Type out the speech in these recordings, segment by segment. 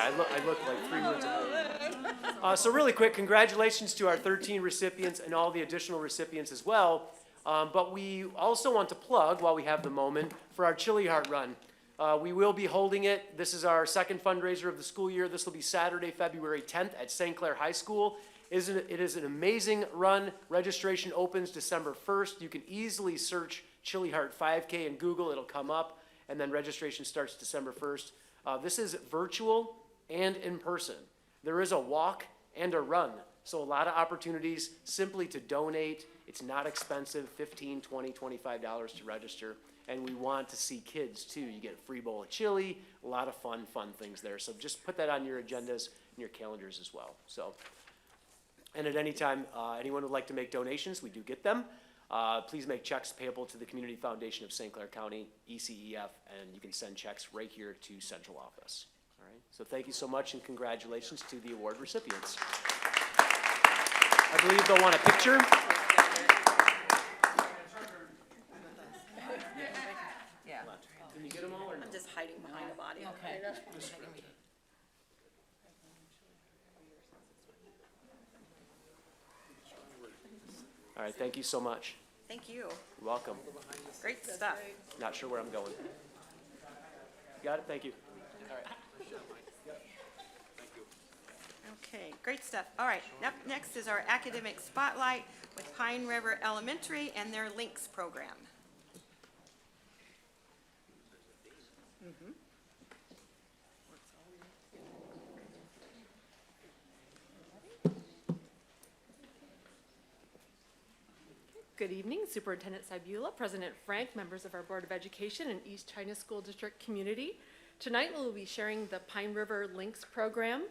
Yeah, I look like 3 words ahead. So really quick, congratulations to our 13 recipients and all the additional recipients as well. But we also want to plug, while we have the moment, for our Chili Heart Run. We will be holding it. This is our second fundraiser of the school year. This will be Saturday, February 10th at St. Clair High School. It is an amazing run. Registration opens December 1st. You can easily search Chili Heart 5K in Google. It'll come up. And then registration starts December 1st. This is virtual and in person. There is a walk and a run. So a lot of opportunities simply to donate. It's not expensive, $15, $20, $25 to register. And we want to see kids too. You get a free bowl of chili, a lot of fun things there. So just put that on your agendas and your calendars as well. So, and at any time, anyone would like to make donations, we do get them. Please make checks payable to the Community Foundation of St. Clair County, ECEF, and you can send checks right here to central office. All right. So thank you so much and congratulations to the award recipients. I believe they'll want a picture. Yeah. Can you get them all or no? I'm just hiding behind the body. Okay. All right, thank you so much. Thank you. You're welcome. Great stuff. Not sure where I'm going. Got it? Thank you. Okay, great stuff. All right, next is our academic spotlight with Pine River Elementary and their Links program. Good evening, Superintendent Sibula, President Frank, members of our Board of Education and East China School District community. Tonight we'll be sharing the Pine River Links program.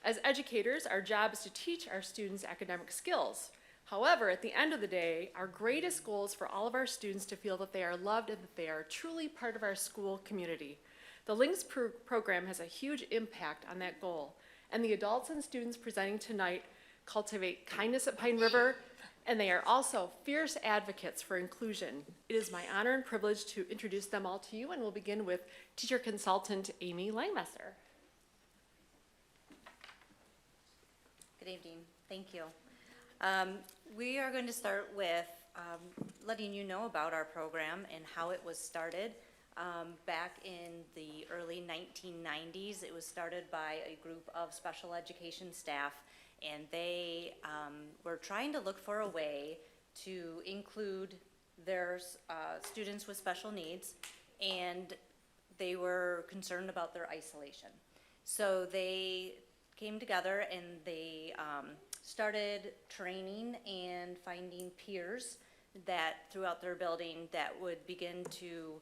As educators, our job is to teach our students academic skills. However, at the end of the day, our greatest goal is for all of our students to feel that they are loved and that they are truly part of our school community. The Links program has a huge impact on that goal, and the adults and students presenting tonight cultivate kindness at Pine River, and they are also fierce advocates for inclusion. It is my honor and privilege to introduce them all to you, and we'll begin with teacher consultant Amy Langmesser. Good evening. Thank you. We are going to start with letting you know about our program and how it was started. Back in the early 1990s, it was started by a group of special education staff, and they were trying to look for a way to include their students with special needs, and they were concerned about their isolation. So they came together and they started training and finding peers that throughout their building that would begin to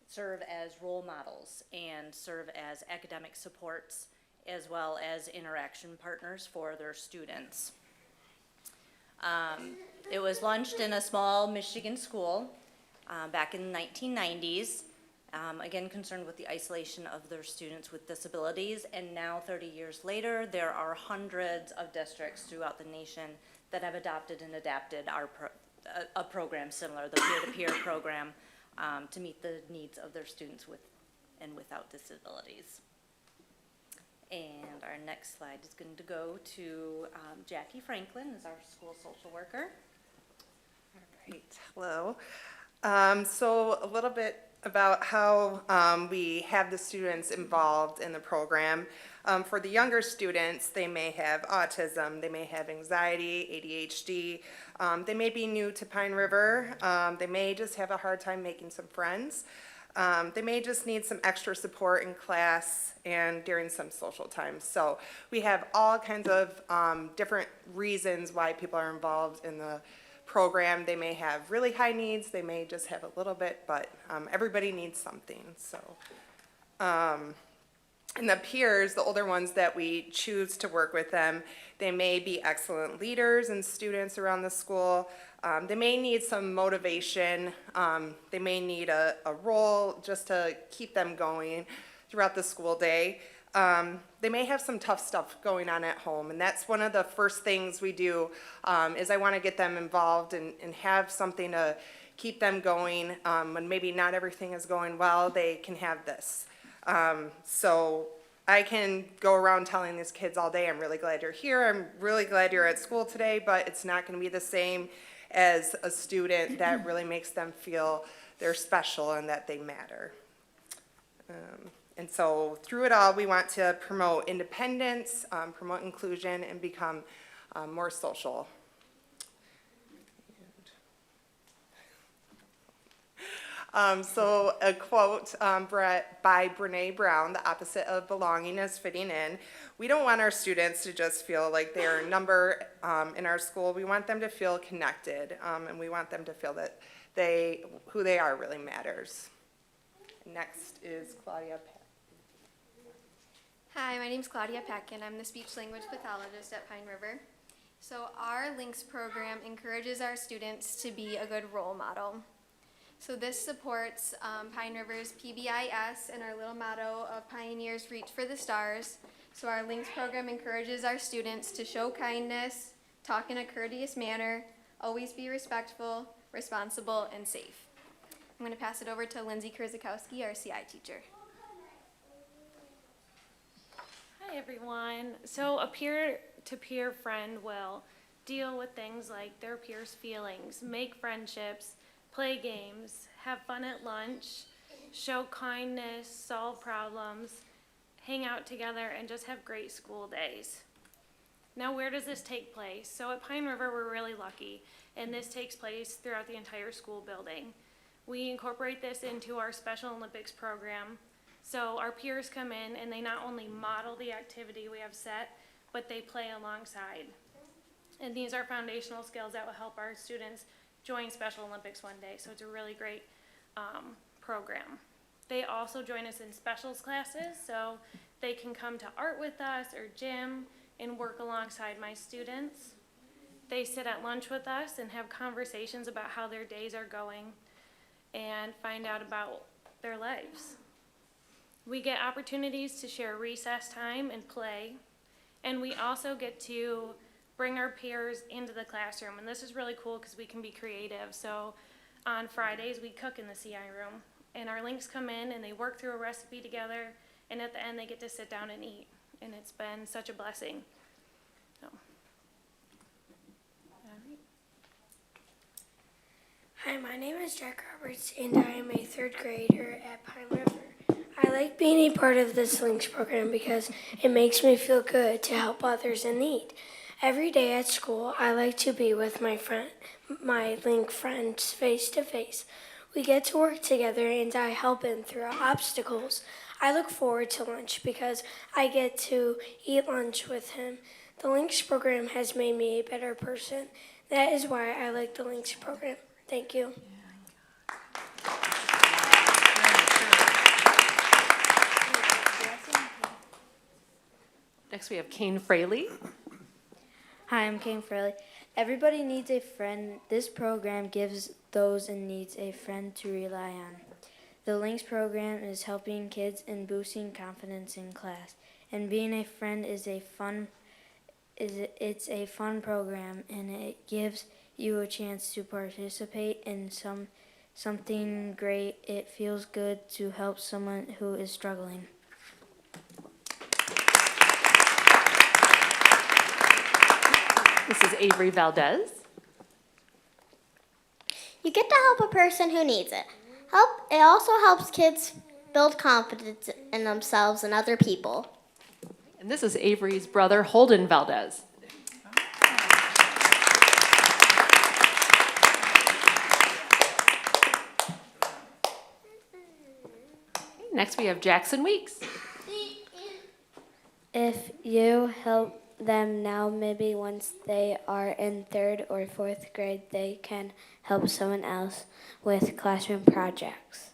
serve as role models and serve as academic supports as well as interaction partners for their students. It was launched in a small Michigan school back in the 1990s, again concerned with the isolation of their students with disabilities, and now 30 years later there are hundreds of districts throughout the nation that have adopted and adapted a program similar, the peer-to-peer program, to meet the needs of their students with and without disabilities. And our next slide is going to go to Jackie Franklin, is our school social worker. All right, hello. So a little bit about how we have the students involved in the program. For the younger students, they may have autism, they may have anxiety, ADHD, they may be new to Pine River, they may just have a hard time making some friends. They may just need some extra support in class and during some social times. So we have all kinds of different reasons why people are involved in the program. They may have really high needs, they may just have a little bit, but everybody needs something. So, and the peers, the older ones that we choose to work with them, they may be excellent leaders and students around the school. They may need some motivation. They may need a role just to keep them going throughout the school day. They may have some tough stuff going on at home, and that's one of the first things we do, is I want to get them involved and have something to keep them going. When maybe not everything is going well, they can have this. So I can go around telling these kids all day, I'm really glad you're here, I'm really glad you're at school today, but it's not going to be the same as a student that really makes them feel they're special and that they matter. And so through it all, we want to promote independence, promote inclusion, and become more social. So a quote by Brene Brown, the opposite of belonging is fitting in. We don't want our students to just feel like they're a number in our school. We want them to feel connected, and we want them to feel that who they are really matters. Next is Claudia. Hi, my name is Claudia Peck, and I'm the speech language pathologist at Pine River. So our LINKS program encourages our students to be a good role model. So this supports Pine River's PBIS and our little motto of Pioneers Reach for the Stars. So our LINKS program encourages our students to show kindness, talk in a courteous manner, always be respectful, responsible, and safe. I'm going to pass it over to Lindsay Kurzakowski, our CI teacher. Hi everyone. So a peer-to-peer friend will deal with things like their peers' feelings, make friendships, play games, have fun at lunch, show kindness, solve problems, hang out together, and just have great school days. Now, where does this take place? So at Pine River, we're really lucky, and this takes place throughout the entire school building. We incorporate this into our Special Olympics program. So our peers come in and they not only model the activity we have set, but they play alongside. And these are foundational skills that will help our students join Special Olympics one day. So it's a really great program. They also join us in specials classes, so they can come to art with us or gym and work alongside my students. They sit at lunch with us and have conversations about how their days are going and find out about their lives. We get opportunities to share recess time and play, and we also get to bring our peers into the classroom, and this is really cool because we can be creative. So on Fridays, we cook in the CI room, and our LINKS come in and they work through a recipe together, and at the end they get to sit down and eat, and it's been such a blessing. So. Hi, my name is Jack Roberts, and I am a third grader at Pine River. I like being a part of this LINKS program because it makes me feel good to help others in need. Every day at school, I like to be with my LINK friends face to face. We get to work together and I help him through obstacles. I look forward to lunch because I get to eat lunch with him. The LINKS program has made me a better person. That is why I like the LINKS program. Thank you. Next we have Kane Fraley. Hi, I'm Kane Fraley. Everybody needs a friend. This program gives those in need a friend to rely on. The LINKS program is helping kids and boosting confidence in class. And being a friend is a fun program, and it gives you a chance to participate in something great. It feels good to help someone who is struggling. This is Avery Valdez. You get to help a person who needs it. It also helps kids build confidence in themselves and other people. And this is Avery's brother, Holden Valdez. Next we have Jackson Weeks. If you help them now, maybe once they are in 3rd or 4th grade, they can help someone else with classroom projects.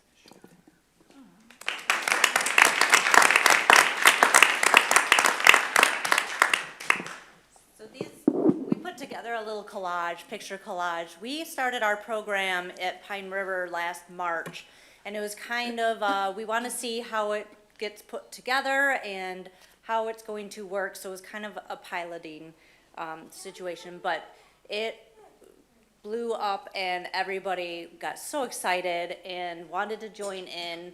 So we put together a little collage, picture collage. We started our program at Pine River last March, and it was kind of, we want to see how it gets put together and how it's going to work. So it was kind of a piloting situation, but it blew up and everybody got so excited and wanted to join in.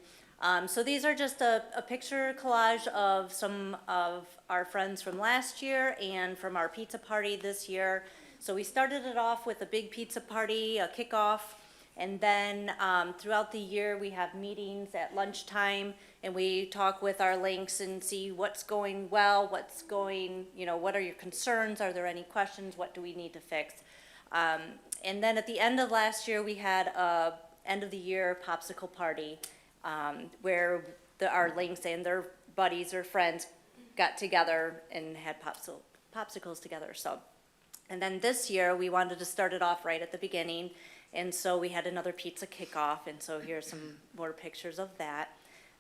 So these are just a picture collage of some of our friends from last year and from our pizza party this year. So we started it off with a big pizza party, a kickoff, and then throughout the year we have meetings at lunchtime and we talk with our links and see what's going well, what's going, what are your concerns, are there any questions, what do we need to fix? And then at the end of last year we had a end of the year popsicle party. Where our links and their buddies or friends got together and had popsicles together. So, and then this year we wanted to start it off right at the beginning, and so we had another pizza kickoff. And so here's some more pictures of that.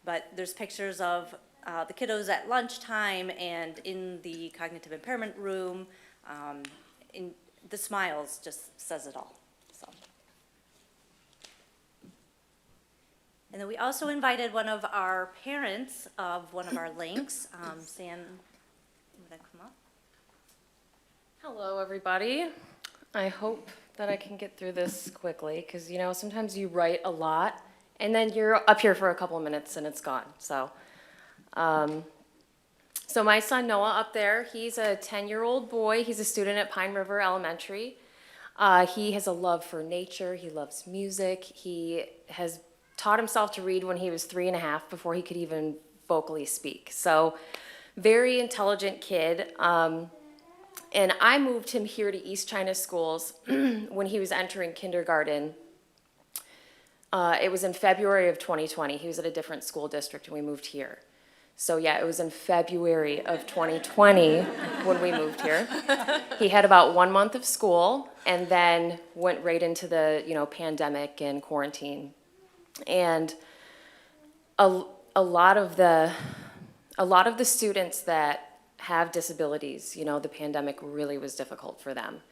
But there's pictures of the kiddos at lunchtime and in the cognitive impairment room. In the smiles just says it all. So. And then we also invited one of our parents of one of our links, Sam, would that come up? Hello, everybody. I hope that I can get through this quickly because, sometimes you write a lot and then you're up here for a couple of minutes and it's gone. So my son Noah up there, he's a 10-year-old boy. He's a student at Pine River Elementary. He has a love for nature. He loves music. He has taught himself to read when he was 3.5 before he could even vocally speak. So very intelligent kid. And I moved him here to East China Schools when he was entering kindergarten. It was in February of 2020. He was at a different school district and we moved here. So yeah, it was in February of 2020 when we moved here. He had about 1 month of school and then went right into the, pandemic and quarantine. And a lot of the students that have disabilities, the pandemic really was difficult for them.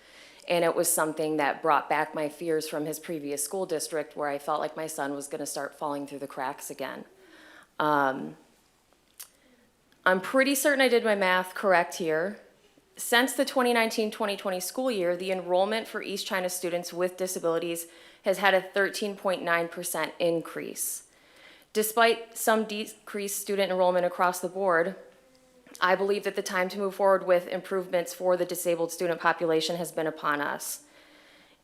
And it was something that brought back my fears from his previous school district where I felt like my son was going to start falling through the cracks again. I'm pretty certain I did my math correct here. Since the 2019-2020 school year, the enrollment for East China students with disabilities has had a 13.9% increase. Despite some decreased student enrollment across the board, I believe that the time to move forward with improvements for the disabled student population has been upon us.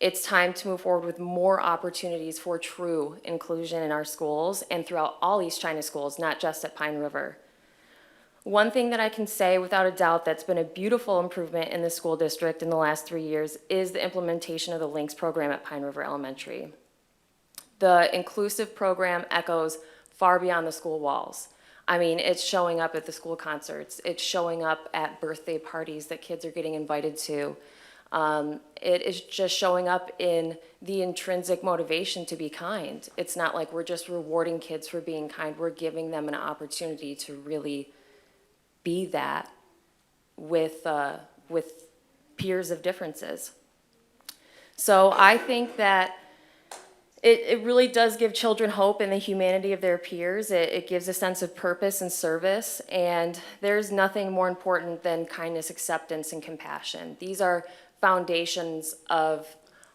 It's time to move forward with more opportunities for true inclusion in our schools and throughout all East China schools, not just at Pine River. One thing that I can say without a doubt that's been a beautiful improvement in the school district in the last 3 years is the implementation of the LINKS program at Pine River Elementary. The inclusive program echoes far beyond the school walls. I mean, it's showing up at the school concerts. It's showing up at birthday parties that kids are getting invited to. It is just showing up in the intrinsic motivation to be kind. It's not like we're just rewarding kids for being kind. We're giving them an opportunity to really be that with peers of differences. So I think that it really does give children hope in the humanity of their peers. It gives a sense of purpose and service, and there's nothing more important than kindness, acceptance, and compassion. These are foundations of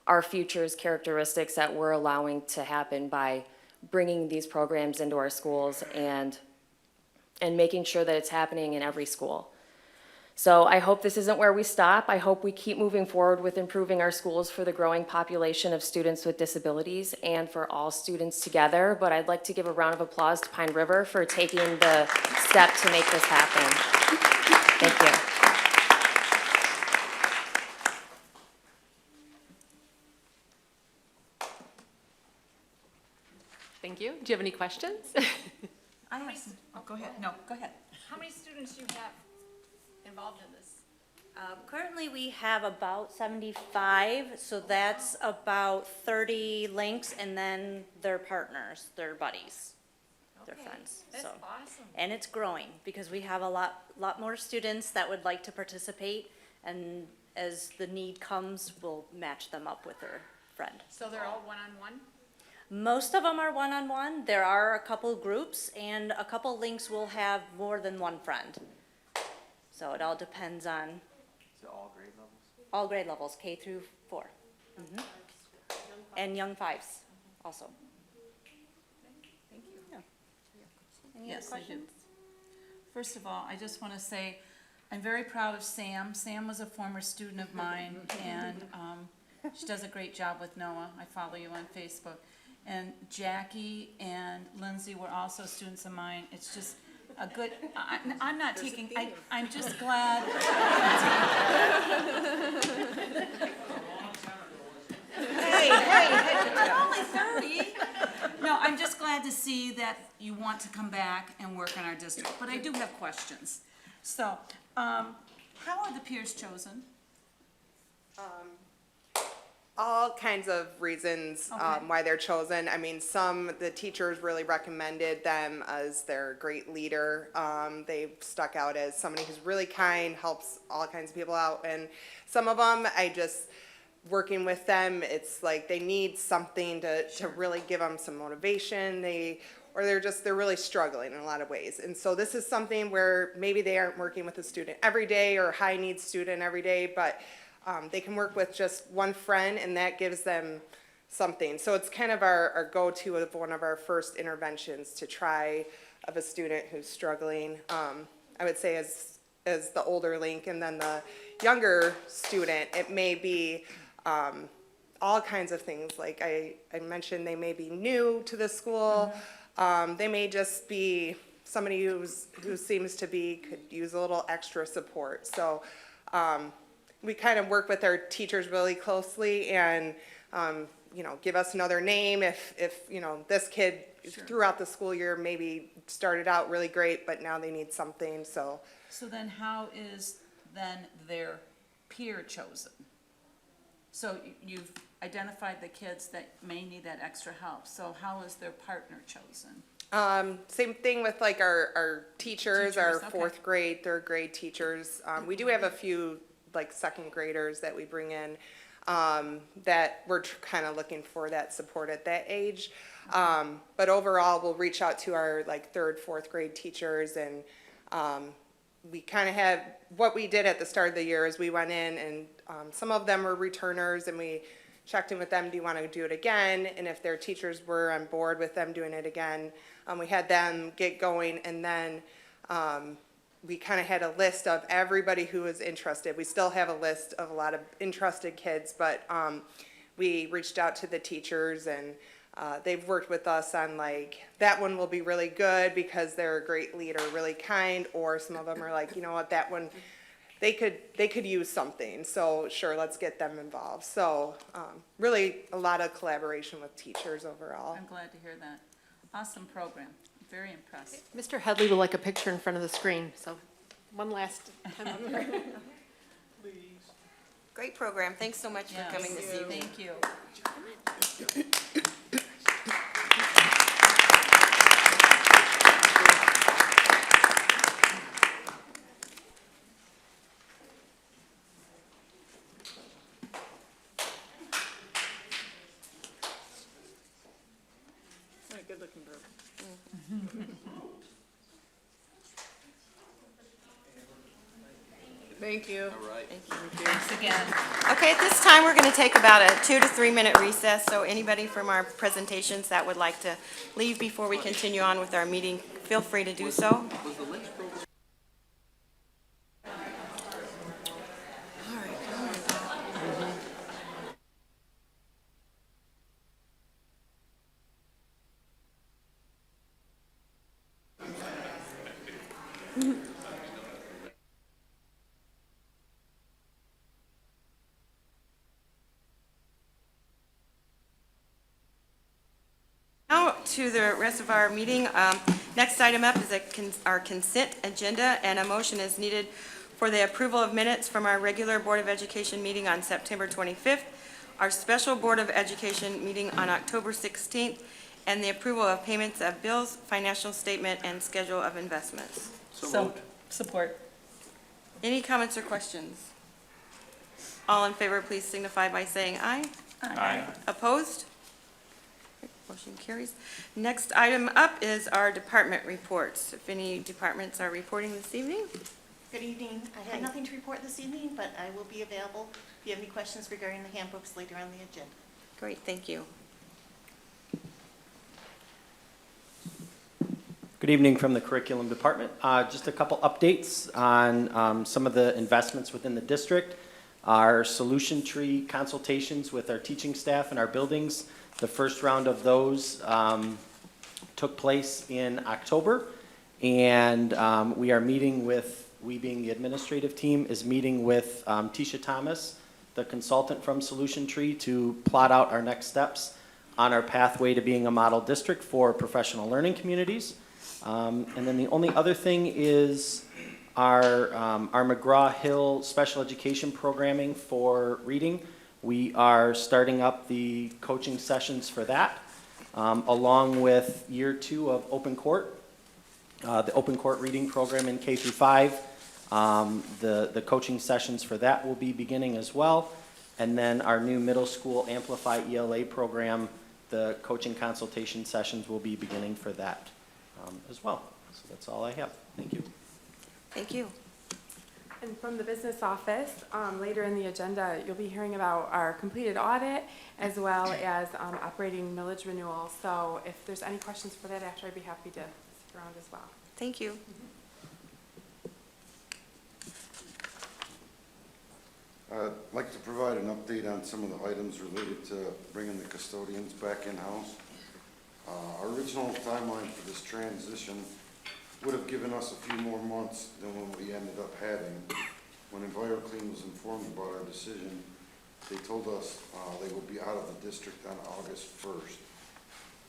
our future's characteristics that we're allowing to happen by bringing these programs into our schools and making sure that it's happening in every school. So I hope this isn't where we stop. I hope we keep moving forward with improving our schools for the growing population of students with disabilities and for all students together. But I'd like to give a round of applause to Pine River for taking the step to make this happen. Thank you. Thank you. Do you have any questions? Go ahead. No, go ahead. How many students do you have involved in this? Currently, we have about 75, so that's about 30 links, and then their partners, their buddies, their friends. That's So, awesome. and it's growing because we have a lot more students that would like to participate, and as the need comes, we'll match them up with their friend. So they're all one-on-one? Most of them are one-on-one. There are a couple groups, and a couple links will have more than one friend. So it all depends on. So all grade levels? All grade levels, K through 4. Mhm. And young 5s also. Thank you. Yeah. Any other Yes, I do. questions? First of all, I just want to say, I'm very proud of Sam. Sam was a former student of mine, and she does a great job with Noah. I follow you on Facebook. And Jackie and Lindsay were also students of mine. It's just a good, I'm not taking, I'm just glad. Hey, I'm only 30. No, I'm just glad to see that you want to come back and work in our district, but I do have questions. So, how are the peers chosen? All kinds of reasons Okay. why they're chosen. I mean, the teachers really recommended them as their great leader. They've stuck out as somebody who's really kind, helps all kinds of people out. And some of them, working with them, it's like they need something to really give them some motivation. They're really struggling in a lot of ways. And so this is something where maybe they aren't working with a student every day or a high needs student every day, but they can work with just one friend, and that gives them something. So it's kind of our go-to of one of our first interventions to try of a student who's struggling. I would say as the older link, and then the younger student, it may be all kinds of things. Like I mentioned, they may be new to the school. They may just be somebody who seems to could use a little extra support. So we kind of work with our teachers really closely, and give us another name if this kid throughout the school year maybe started out really great, but now they need something. So then how is then their peer chosen? So you've identified the kids that may need that extra help. So how is their partner chosen? Same thing with like our teachers, our okay. fourth grade, third grade teachers. We do have a few like second graders that we bring in that we're kind of looking for that support at that age. But overall, we'll reach out to our like third, fourth grade teachers, and we kind of had what we did at the start of the year is we went in, and some of them were returners, and we checked in with them, do you want to do it again? And if their teachers were on board with them doing it again, we had them get going, and then we kind of had a list of everybody who was interested. We still have a list of a lot of interested kids, but we reached out to the teachers, and they've worked with us on like, that one will be really good because they're a great leader, really kind, or some of them are like, you know what, that one, they could use something, so sure, let's get them involved. So really a lot of collaboration with teachers overall. I'm glad to hear that. Awesome program. Very impressed. Mr. Headley would like a picture in front of the screen, so one last time up here. Great program. Thanks so much for coming this evening. Thank you. What a good-looking group. Thank you. Thanks again. Okay, at this time, we're going to take about a 2 to 3 minute recess. So anybody from our presentations that would like to leave before we continue on with our meeting, feel free to do so. Now to the rest of our meeting. Next item up is our consent agenda, and a motion is needed for the approval of minutes from our regular Board of Education meeting on September 25th, our special Board of Education meeting on October 16th, and the approval of payments of bills, financial statement, and schedule of investments. So, support. Any comments or questions? All in favor, please signify by saying aye. Aye. Opposed? Motion carries. Next item up is our department reports. If any departments are reporting this evening. Good evening. I have nothing to report this evening, but I will be available if you have any questions regarding the handbooks later on the agenda. Great, thank you. Good evening from the curriculum department. Just a couple updates on some of the investments within the district. Our solution tree consultations with our teaching staff and our buildings, the first round of those took place in October. And we are meeting with, we being the administrative team, is meeting with Tisha Thomas, the consultant from Solution Tree, to plot out our next steps on our pathway to being a model district for professional learning communities. And then the only other thing is our McGraw-Hill special education programming for reading. We are starting up the coaching sessions for that, along with year 2 of Open Court, the Open Court reading program in K through 5. The coaching sessions for that will be beginning as well. And then our new middle school Amplify ELA program, the coaching consultation sessions will be beginning for that as well. So that's all I have. Thank you. Thank you. And from the business office, later in the agenda, you'll be hearing about our completed audit as well as operating millage renewal. So if there's any questions for that after, I'd be happy to stick around as well. Thank you. I'd like to provide an update on some of the items related to bringing the custodians back in-house. Our original timeline for this transition would have given us a few more months than what we ended up having. When EnviroClean was informed about our decision, they told us they would be out of the district on August 1st.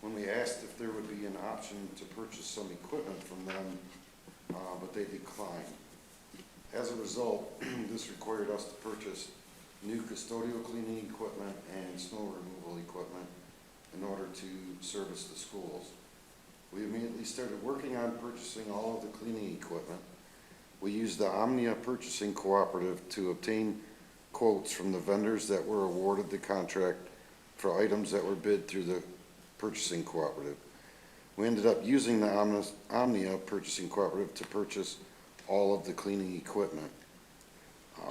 When we asked if there would be an option to purchase some equipment from them, but they declined. As a result, this required us to purchase new custodial cleaning equipment and snow removal equipment in order to service the schools. We immediately started working on purchasing all of the cleaning equipment. We used the Omnia Purchasing Cooperative to obtain quotes from the vendors that were awarded the contract for items that were bid through the purchasing cooperative. We ended up using the Omnia Purchasing Cooperative to purchase all of the cleaning equipment.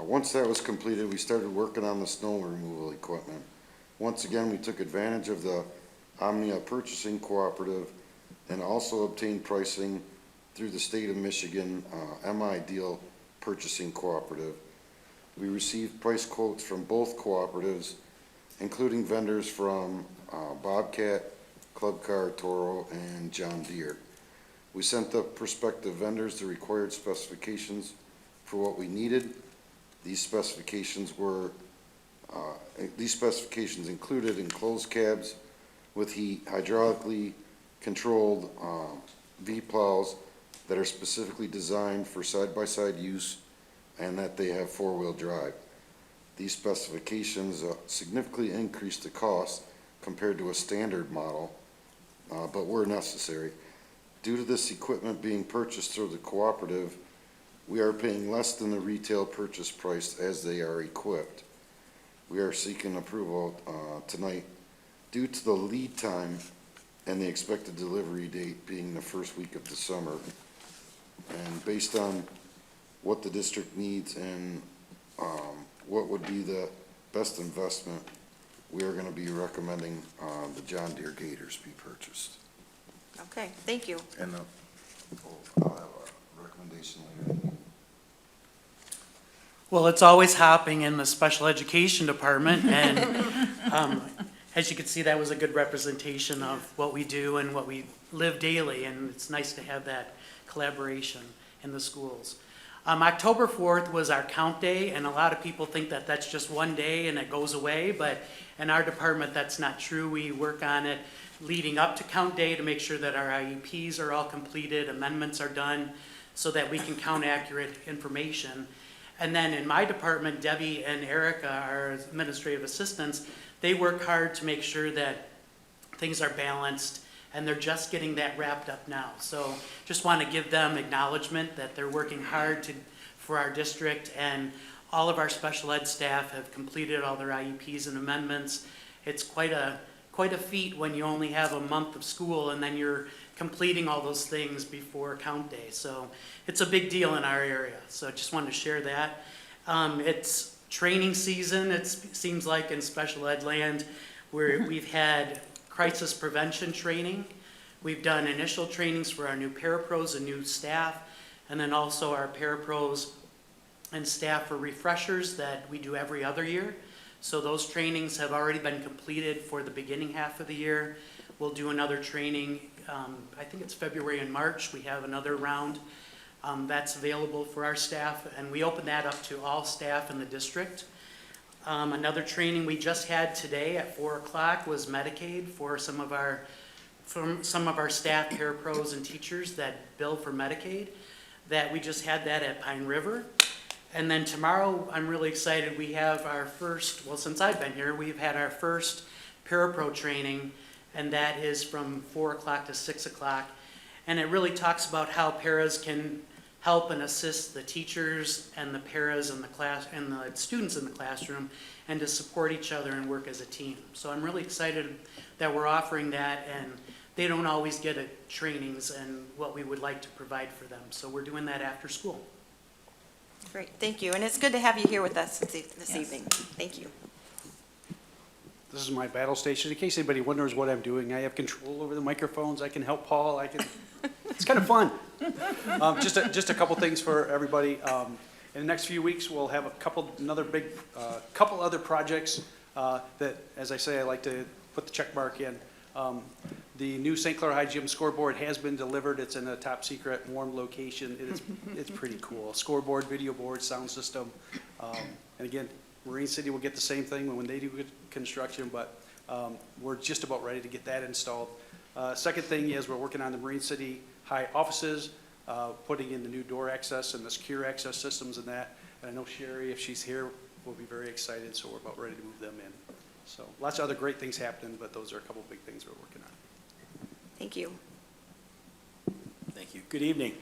Once that was completed, we started working on the snow removal equipment. Once again, we took advantage of the Omnia Purchasing Cooperative and also obtained pricing through the state of Michigan MI Deal Purchasing Cooperative. We received price quotes from both cooperatives, including vendors from Bobcat, Club Car, Toro, and John Deere. We sent the prospective vendors the required specifications for what we needed. These specifications included enclosed cabs with hydraulically controlled V-plows that are specifically designed for side-by-side use and that they have four-wheel drive. These specifications significantly increased the cost compared to a standard model, but were necessary. Due to this equipment being purchased through the cooperative, we are paying less than the retail purchase price as they are equipped. We are seeking approval tonight due to the lead time and the expected delivery date being the first week of the summer. And based on what the district needs and what would be the best investment, we are going to be recommending the John Deere Gators be purchased. Okay, thank you. And I'll have a recommendation later. Well, it's always hopping in the special education department, and as you can see, that was a good representation of what we do and what we live daily, and it's nice to have that collaboration in the schools. October 4th was our count day, and a lot of people think that that's just one day and it goes away, but in our department, that's not true. We work on it leading up to count day to make sure that our IEPs are all completed, amendments are done, so that we can count accurate information. And then in my department, Debbie and Erica, our administrative assistants, they work hard to make sure that things are balanced, and they're just getting that wrapped up now. So just want to give them acknowledgement that they're working hard for our district, and all of our special ed staff have completed all their IEPs and amendments. It's quite a feat when you only have a month of school and then you're completing all those things before count day. So it's a big deal in our area. So I just wanted to share that. It's training season, it seems like, in special ed land, where we've had crisis prevention training We've done initial trainings for our new parapros and new staff, and then also our parapros and staff for refreshers that we do every other year. So those trainings have already been completed for the beginning half of the year. We'll do another training, I think it's February and March. We have another round that's available for our staff, and we open that up to all staff in the district. Another training we just had today at 4 o'clock was Medicaid for some of our staff, parapros and teachers that bill for Medicaid. That we just had that at Pine River. And then tomorrow, I'm really excited, we have our first, well, since I've been here, we've had our first parapro training, and that is from 4 o'clock to 6 o'clock. And it really talks about how paras can help and assist the teachers and the paras in the class and the students in the classroom, and to support each other and work as a team. So I'm really excited that we're offering that, and they don't always get trainings and what we would like to provide for them. So we're doing that after school. Great, thank you. And it's good to have you here with us this evening. Thank you. This is my battle station. In case anybody wonders what I'm doing, I have control over the microphones. I can help Paul. It's kind of fun. Just a couple things for everybody. In the next few weeks, we'll have couple other projects that, as I say, I like to put the check mark in. The new St. Clair High Gym scoreboard has been delivered. It's in a top secret warm location. It's pretty cool. Scoreboard, video board, sound system. And again, Marine City will get the same thing when they do construction, but we're just about ready to get that installed. Second thing is we're working on the Marine City High offices, putting in the new door access and the secure access systems and that. And I know Sherry, if she's here, will be very excited, so we're about ready to move them in. So lots of other great things happening, but those are a couple big things we're working on. Thank you. Thank you. Good evening.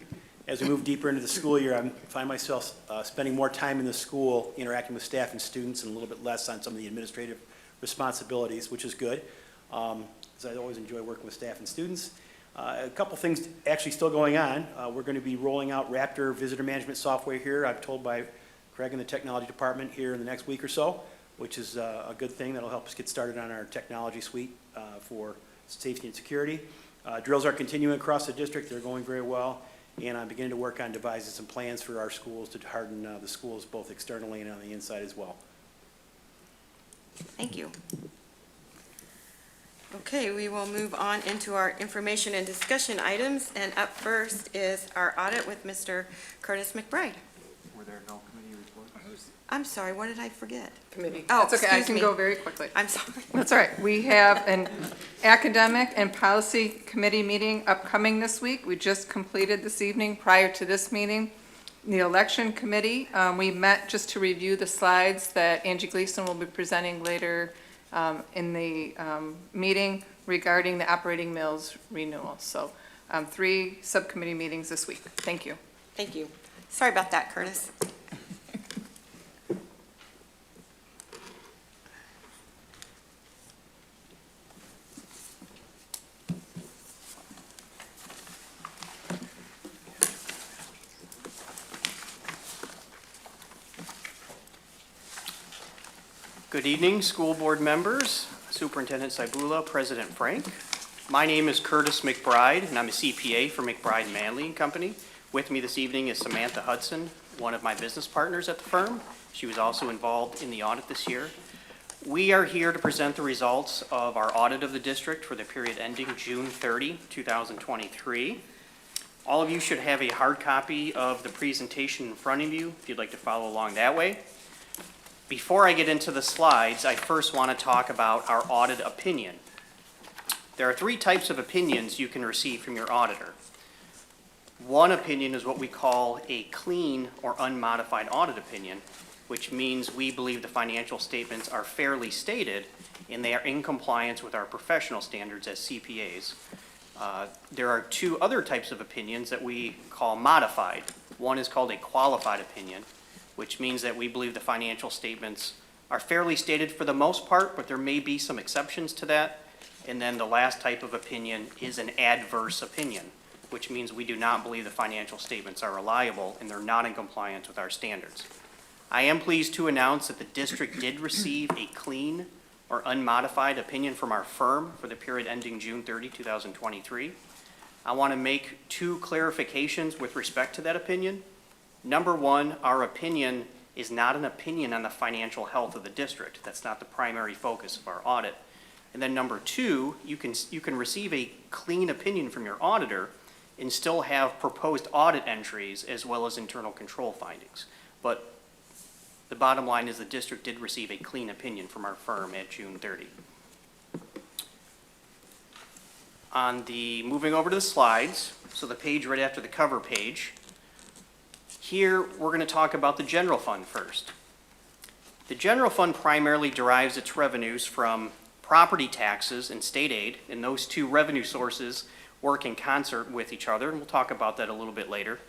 As we move deeper into the school year, I find myself spending more time in the school interacting with staff and students and a little bit less on some of the administrative responsibilities, which is good, as I always enjoy working with staff and students. A couple things actually still going on. We're going to be rolling out Raptor visitor management software here, I'm told by Craig in the technology department, here in the next week or so, which is a good thing. That'll help us get started on our technology suite for safety and security. Drills are continuing across the district. They're going very well. And I'm beginning to work on devising some plans for our schools to harden the schools both externally and on the inside as well. Thank you. Okay, we will move on into our information and discussion items. And up first is our audit with Mr. Curtis McBride. Were there no committee reports? I'm sorry, what did I forget? Committee. Oh, That's okay, I excuse can me. go very quickly. I'm sorry. That's all right. We have an academic and policy committee meeting upcoming this week. We just completed this evening prior to this meeting. The election committee, we met just to review the slides that Angie Gleason will be presenting later in the meeting regarding the operating mills renewal. So 3 subcommittee meetings this week. Thank you. Thank you. Sorry about that, Curtis. Good evening, school board members, Superintendent Cybula, President Frank. My name is Curtis McBride, and I'm a CPA for McBride Manley and Company. With me this evening is Samantha Hudson, one of my business partners at the firm. She was also involved in the audit this year. We are here to present the results of our audit of the district for the period ending June 30, 2023. All of you should have a hard copy of the presentation in front of you if you'd like to follow along that way. Before I get into the slides, I first want to talk about our audit opinion. There are 3 types of opinions you can receive from your auditor. One opinion is what we call a clean or unmodified audit opinion, which means we believe the financial statements are fairly stated and they are in compliance with our professional standards as CPAs. There are 2 other types of opinions that we call modified. One is called a qualified opinion, which means that we believe the financial statements are fairly stated for the most part, but there may be some exceptions to that. And then the last type of opinion is an adverse opinion, which means we do not believe the financial statements are reliable and they're not in compliance with our standards. I am pleased to announce that the district did receive a clean or unmodified opinion from our firm for the period ending June 30, 2023. I want to make two clarifications with respect to that opinion. Number one, our opinion is not an opinion on the financial health of the district. That's not the primary focus of our audit. And then number two, you can receive a clean opinion from your auditor and still have proposed audit entries as well as internal control findings. But the bottom line is the district did receive a clean opinion from our firm at June 30. Moving over to the slides, so the page right after the cover page, here we're going to talk about the general fund first. The general fund primarily derives its revenues from property taxes and state aid, and those two revenue sources work in concert with each other, and we'll talk about that a little bit later.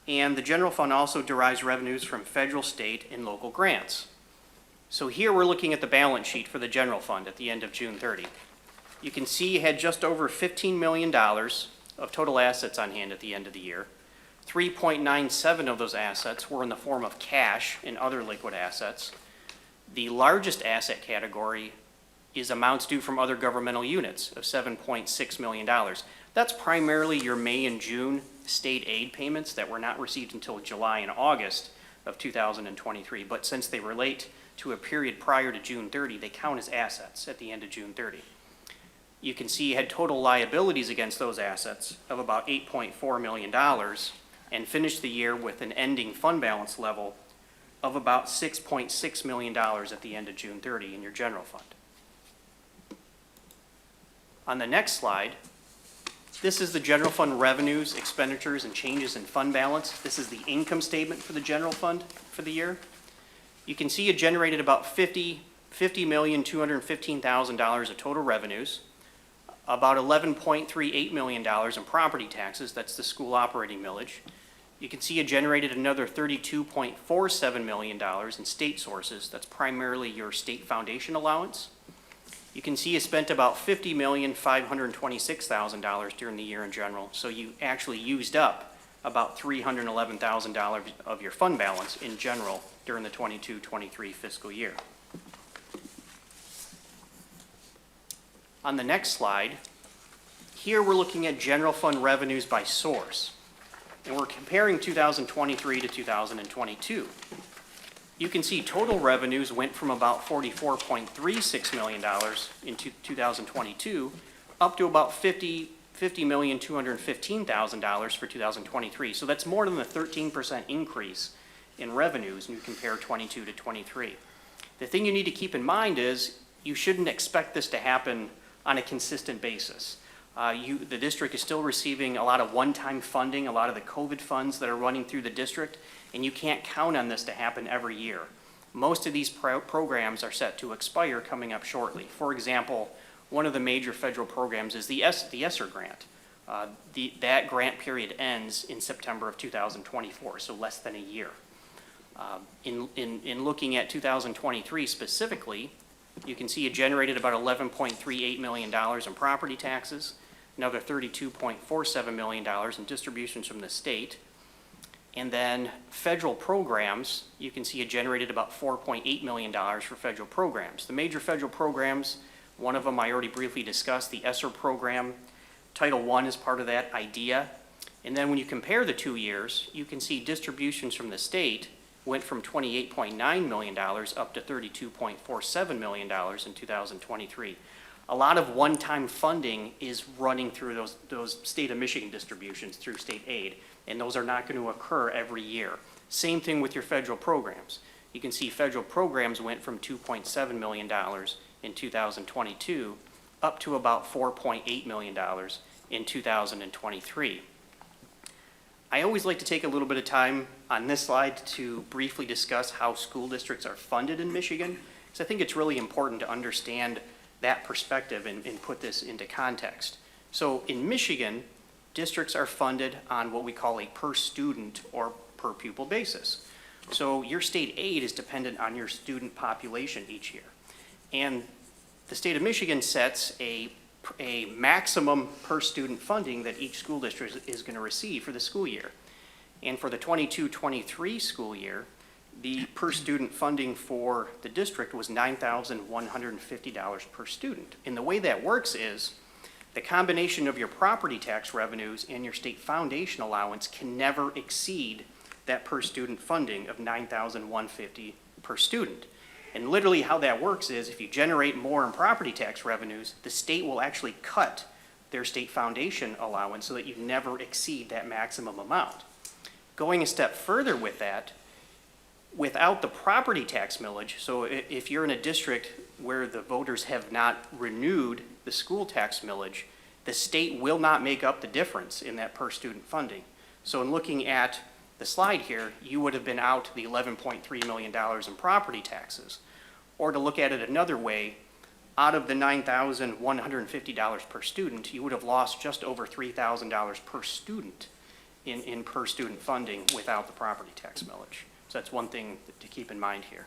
And the general fund also derives revenues from federal, state, and local grants. So here we're looking at the balance sheet for the general fund at the end of June 30. You can see you had just over $15 million of total assets on hand at the end of the year. 3.97 of those assets were in the form of cash and other liquid assets. The largest asset category is amounts due from other governmental units of $7.6 million. That's primarily your May and June state aid payments that were not received until July and August of 2023. But since they relate to a period prior to June 30, they count as assets at the end of June 30. You can see you had total liabilities against those assets of about $8.4 million and finished the year with an ending fund balance level of about $6.6 million at the end of June 30 in your general fund. On the next slide, this is the general fund revenues, expenditures, and changes in fund balance. This is the income statement for the general fund for the year. You can see it generated about $50,215,000 of total revenues, about $11.38 million in property taxes, that's the school operating millage. You can see it generated another $32.47 million in state sources, that's primarily your state foundation allowance. You can see you spent about $50,526,000 during the year in general, so you actually used up about $311,000 of your fund balance in general during the 22-23 fiscal year. On the next slide, here we're looking at general fund revenues by source, and we're comparing 2023 to 2022. You can see total revenues went from about $44.36 million in 2022 up to about $50,215,000 for 2023. So that's more than a 13% increase in revenues when you compare 22 to 23. The thing you need to keep in mind is you shouldn't expect this to happen on a consistent basis. The district is still receiving a lot of one-time funding, a lot of the COVID funds that are running through the district, and you can't count on this to happen every year. Most of these programs are set to expire coming up shortly. For example, one of the major federal programs is the ESSER grant. That grant period ends in September of 2024, so less than a year. In looking at 2023 specifically, you can see it generated about $11.38 million in property taxes, another $32.47 million in distributions from the state. And then federal programs, you can see it generated about $4.8 million for federal programs. The major federal programs, one of them I already briefly discussed, the ESSER program. Title I is part of that, IDEA. And then when you compare the 2 years, you can see distributions from the state went from $28.9 million up to $32.47 million in 2023. A lot of one-time funding is running through those state of Michigan distributions through state aid, and those are not going to occur every year. Same thing with your federal programs. You can see federal programs went from $2.7 million in 2022 up to about $4.8 million in 2023. I always like to take a little bit of time on this slide to briefly discuss how school districts are funded in Michigan, because I think it's really important to understand that perspective and put this into context. So in Michigan, districts are funded on what we call a per student or per pupil basis. So your state aid is dependent on your student population each year. And the state of Michigan sets a maximum per student funding that each school district is going to receive for the school year. And for the 22-23 school year, the per-student funding for the district was $9,150 per student. And the way that works is the combination of your property tax revenues and your state foundation allowance can never exceed that per-student funding of $9,150 per student. And literally how that works is if you generate more in property tax revenues, the state will actually cut their state foundation allowance so that you never exceed that maximum amount. Going a step further with that, without the property tax millage, so if you're in a district where the voters have not renewed the school tax millage, the state will not make up the difference in that per student funding. So in looking at the slide here, you would have been out the $11.3 million in property taxes. Or to look at it another way, out of the $9,150 per student, you would have lost just over $3,000 per student in per student funding without the property tax millage. So that's one thing to keep in mind here.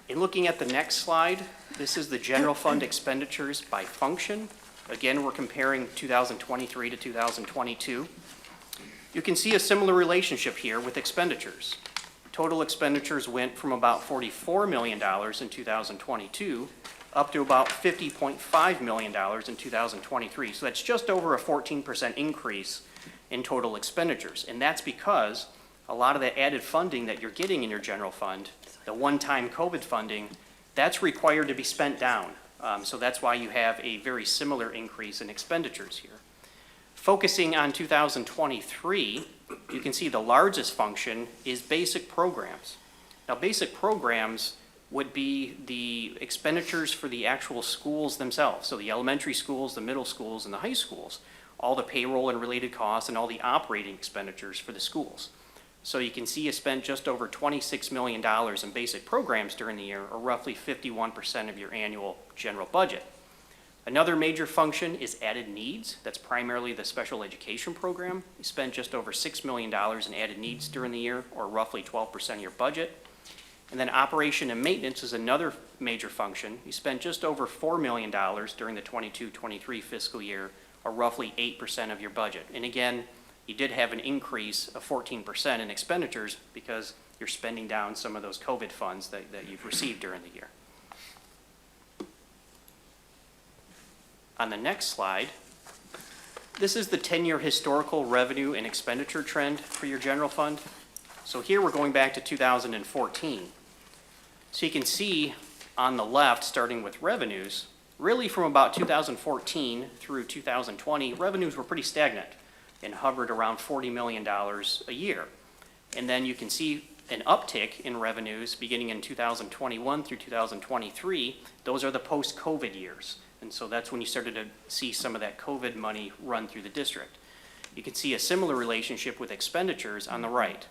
In looking at the next slide, this is the general fund expenditures by function. Again, we're comparing 2023 to 2022. You can see a similar relationship here with expenditures. Total expenditures went from about $44 million in 2022 up to about $50.5 million in 2023. So that's just over a 14% increase in total expenditures. And that's because a lot of the added funding that you're getting in your general fund, the one-time COVID funding, that's required to be spent down. So that's why you have a very similar increase in expenditures here. Focusing on 2023, you can see the largest function is basic programs. Now, basic programs would be the expenditures for the actual schools themselves. So the elementary schools, the middle schools, and the high schools, all the payroll and related costs and all the operating expenditures for the schools. So you can see you spent just over $26 million in basic programs during the year, or roughly 51% of your annual general budget. Another major function is added needs. That's primarily the special education program. You spent just over $6 million in added needs during the year, or roughly 12% of your budget. And then operation and maintenance is another major function. You spent just over $4 million during the 22-23 fiscal year, or roughly 8% of your budget. And again, you did have an increase of 14% in expenditures because you're spending down some of those COVID funds that you've received during the year. On the next slide, this is the 10-year historical revenue and expenditure trend for your general fund. So here we're going back to 2014. So you can see on the left, starting with revenues, really from about 2014 through 2020, revenues were pretty stagnant and hovered around $40 million a year. And then you can see an uptick in revenues beginning in 2021 through 2023. Those are the post-COVID years. And so that's when you started to see some of that COVID money run through the district. You can see a similar relationship with expenditures on the right.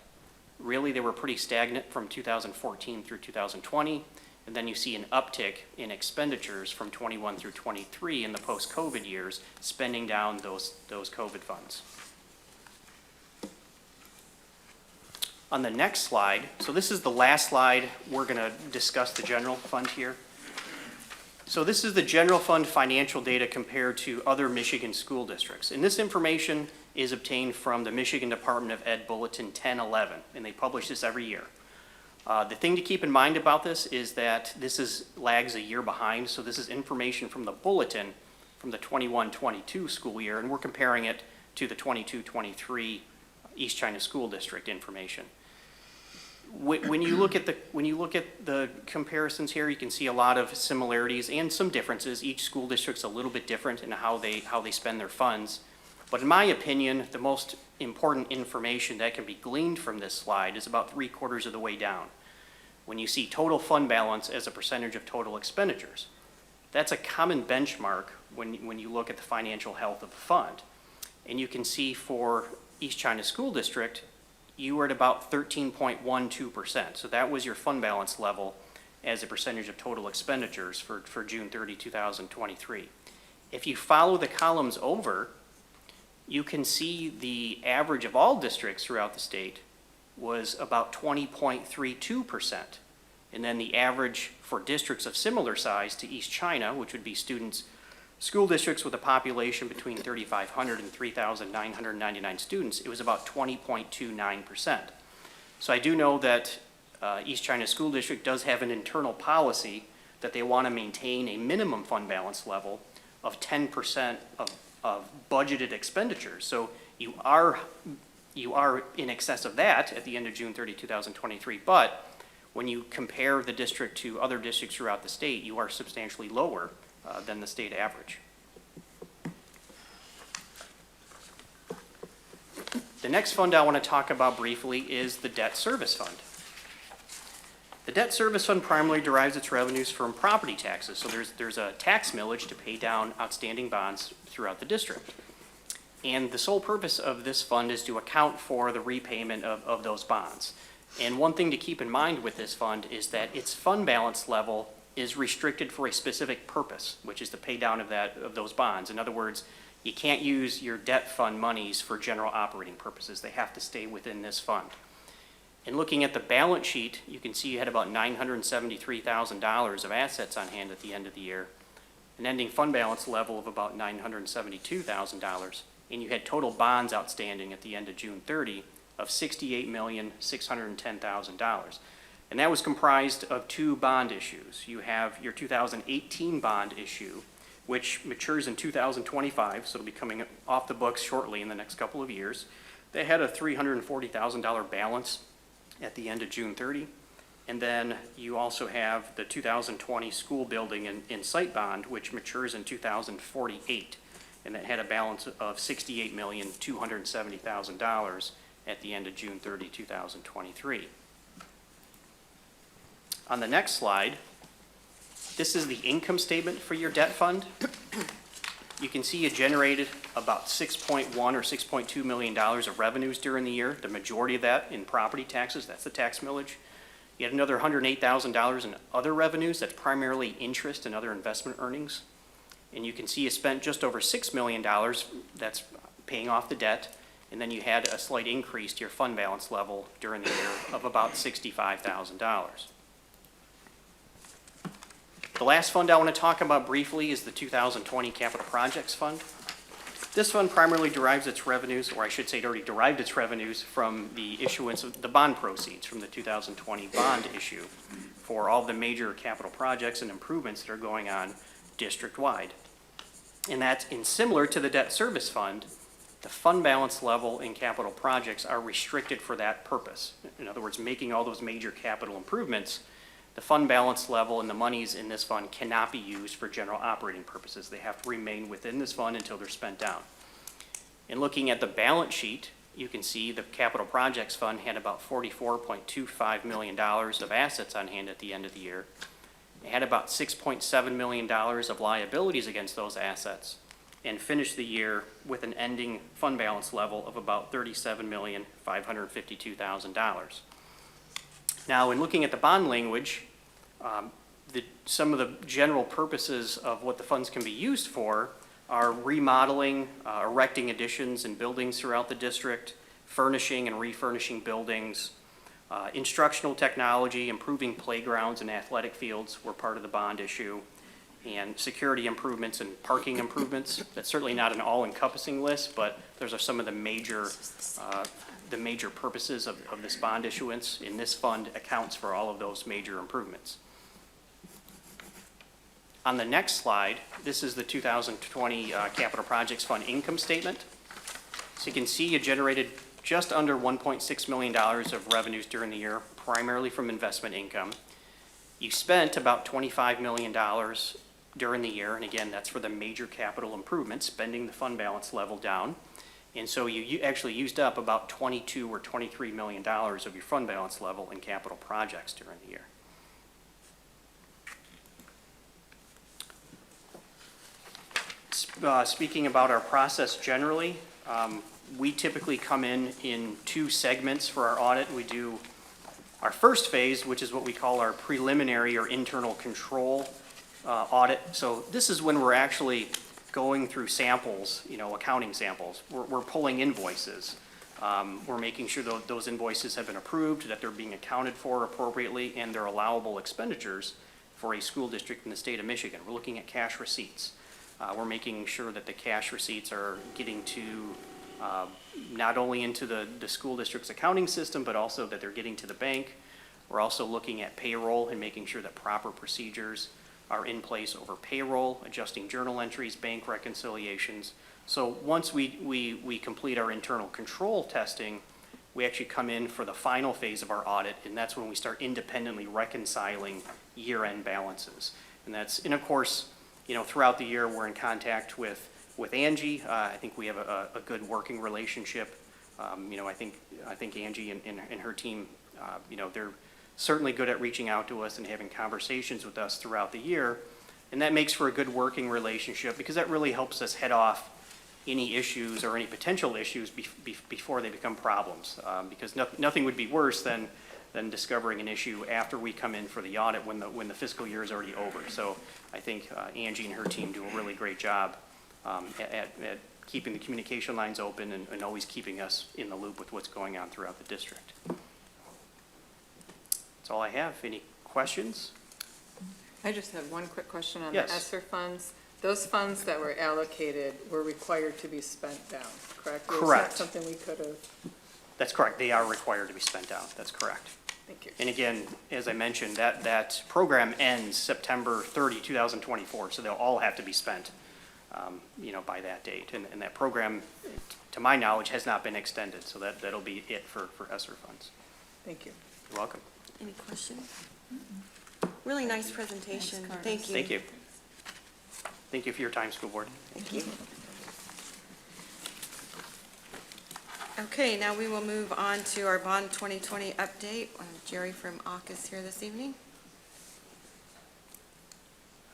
Really, they were pretty stagnant from 2014 through 2020. And then you see an uptick in expenditures from 21 through 23 in the post-COVID years, spending down those COVID funds. On the next slide, so this is the last slide, we're going to discuss the general fund here. So this is the general fund financial data compared to other Michigan school districts. And this information is obtained from the Michigan Department of Ed Bulletin 1011, and they publish this every year. The thing to keep in mind about this is that this lags a year behind, so this is information from the bulletin from the 21-22 school year, and we're comparing it to the 22-23 East China School District information. When you look at the comparisons here, you can see a lot of similarities and some differences. Each school district's a little bit different in how they spend their funds. But in my opinion, the most important information that can be gleaned from this slide is about 3/4 of the way down. When you see total fund balance as a percentage of total expenditures, that's a common benchmark when you look at the financial health of the fund. And you can see for East China School District, you were at about 13.12%. So that was your fund balance level as a percentage of total expenditures for June 30, 2023. If you follow the columns over, you can see the average of all districts throughout the state was about 20.32%. And then the average for districts of similar size to East China, which would be students school districts with a population between 3,500 and 3,999 students, it was about 20.29%. So I do know that East China School District does have an internal policy that they want to maintain a minimum fund balance level of 10% of budgeted expenditures. So you are in excess of that at the end of June 30, 2023, but when you compare the district to other districts throughout the state, you are substantially lower than the state average. The next fund I want to talk about briefly is the debt service fund. The debt service fund primarily derives its revenues from property taxes. So there's a tax millage to pay down outstanding bonds throughout the district. And the sole purpose of this fund is to account for the repayment of those bonds. And one thing to keep in mind with this fund is that its fund balance level is restricted for a specific purpose, which is the pay down of those bonds. In other words, you can't use your debt fund monies for general operating purposes. They have to stay within this fund. And looking at the balance sheet, you can see you had about $973,000 of assets on hand at the end of the year, an ending fund balance level of about $972,000, and you had total bonds outstanding at the end of June 30 of $68,610,000. And that was comprised of two bond issues. You have your 2018 bond issue, which matures in 2025, so it'll be coming off the books shortly in the next couple of years. They had a $340,000 balance at the end of June 30. And then you also have the 2020 school building and site bond, which matures in 2048. And that had a balance of $68,270,000 at the end of June 30, 2023. On the next slide, this is the income statement for your debt fund. You can see you generated about $6.1 or $6.2 million of revenues during the year, the majority of that in property taxes, that's the tax millage. You had another $108,000 in other revenues, that's primarily interest and other investment earnings. And you can see you spent just over $6 million, that's paying off the debt, and then you had a slight increase to your fund balance level during the year of about $65,000. The last fund I want to talk about briefly is the 2020 Capital Projects Fund. This fund primarily derives its revenues, or I should say it already derived its revenues from the issuance of the bond proceeds from the 2020 bond issue for all the major capital projects and improvements that are going on district-wide. And that's similar to the debt service fund, the fund balance level in capital projects are restricted for that purpose. In other words, making all those major capital improvements, the fund balance level and the monies in this fund cannot be used for general operating purposes. They have to remain within this fund until they're spent down. And looking at the balance sheet, you can see the Capital Projects Fund had about $44.25 million of assets on hand at the end of the year. It had about $6.7 million of liabilities against those assets and finished the year with an ending fund balance level of about $37,552,000. Now, in looking at the bond language, some of the general purposes of what the funds can be used for are remodeling, erecting additions and buildings throughout the district, furnishing and refurnishing buildings, instructional technology, improving playgrounds and athletic fields were part of the bond issue, and security improvements and parking improvements. That's certainly not an all-encompassing list, but those are some of the major purposes of this bond issuance, and this fund accounts for all of those major improvements. On the next slide, this is the 2020 Capital Projects Fund income statement. So you can see you generated just under $1.6 million of revenues during the year, primarily from investment income. You spent about $25 million during the year, and again, that's for the major capital improvements, spending the fund balance level down. And so you actually used up about $22 or $23 million of your fund balance level in capital projects during the year. Speaking about our process generally, we typically come in two segments for our audit. We do our first phase, which is what we call our preliminary or internal control audit. So this is when we're actually going through samples, accounting samples. We're pulling invoices. We're making sure those invoices have been approved, that they're being accounted for appropriately, and they're allowable expenditures for a school district in the state of Michigan. We're looking at cash receipts. We're making sure that the cash receipts are getting to not only into the school district's accounting system, but also that they're getting to the bank. We're also looking at payroll and making sure that proper procedures are in place over payroll, adjusting journal entries, bank reconciliations. So once we complete our internal control testing, we actually come in for the final phase of our audit, and that's when we start independently reconciling year-end balances. And of course, you know, throughout the year, we're in contact with Angie. I think we have a good working relationship. You know, I think Angie and her team, you know, they're certainly good at reaching out to us and having conversations with us throughout the year. And that makes for a good working relationship because that really helps us head off any issues or any potential issues before they become problems. Because nothing would be worse than discovering an issue after we come in for the audit when the fiscal year is already over. So I think Angie and her team do a really great job at keeping the communication lines open and always keeping us in the loop with what's going on throughout the district. That's all I have. Any questions? I just have one quick question on Yes. the ESSER funds. Those funds that were allocated were required to be spent down, correct? Or is that Correct. something we could have? That's correct. They are required to be spent out. That's correct. Thank you. And again, as I mentioned, that program ends September 30, 2024, so they'll all have to be spent, you know, by that date. And that program, to my knowledge, has not been extended, so that'll be it for ESSER funds. Thank you. You're welcome. Any questions? Really nice presentation. Thank you. Thank you. Thank you for your time, school board. Thank you. Okay, now we will move on to our Bond 2020 update. Jerry from AUK is here this evening.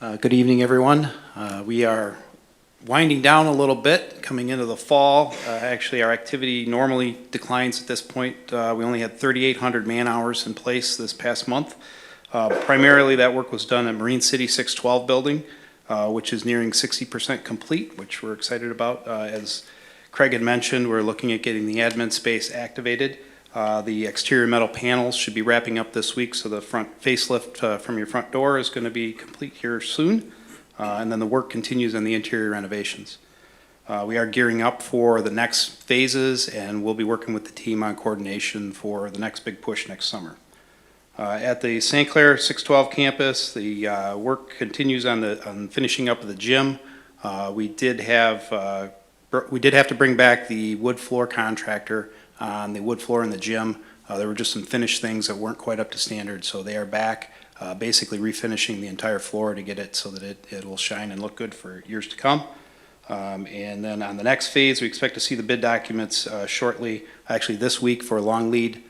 Good evening, everyone. We are winding down a little bit, coming into the fall. Actually, our activity normally declines at this point. We only had 3,800 man-hours in place this past month. Primarily, that work was done at Marine City 612 building, which is nearing 60% complete, which we're excited about. As Craig had mentioned, we're looking at getting the admin space activated. The exterior metal panels should be wrapping up this week, so the front facelift from your front door is going to be complete here soon. And then the work continues on the interior renovations. We are gearing up for the next phases, and we'll be working with the team on coordination for the next big push next summer. At the St. Clair 612 campus, the work continues on finishing up the gym. We did have to bring back the wood floor contractor on the wood floor in the gym. There were just some finished things that weren't quite up to standard, so they are back, basically refinishing the entire floor to get it so that it will shine and look good for years to come. And then on the next phase, we expect to see the bid documents shortly, actually this week, for long lead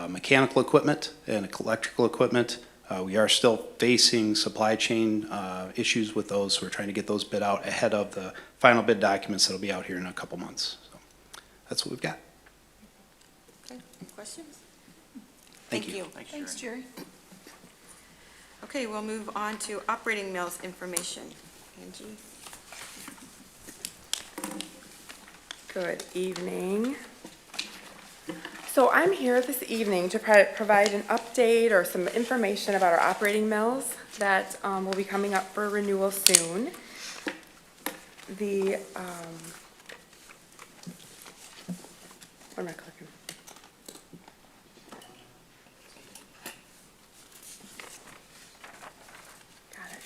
mechanical equipment and electrical equipment. We are still facing supply chain issues with those, so we're trying to get those bid out ahead of the final bid documents that'll be out here in a couple months. So that's what we've got. Okay, any questions? Thank you. Thanks, Jerry. Okay, we'll move on to operating mills information. Angie? Good evening. So I'm here this evening to provide an update or some information about our operating mills that will be coming up for renewal soon. The, where am I clicking? Got it.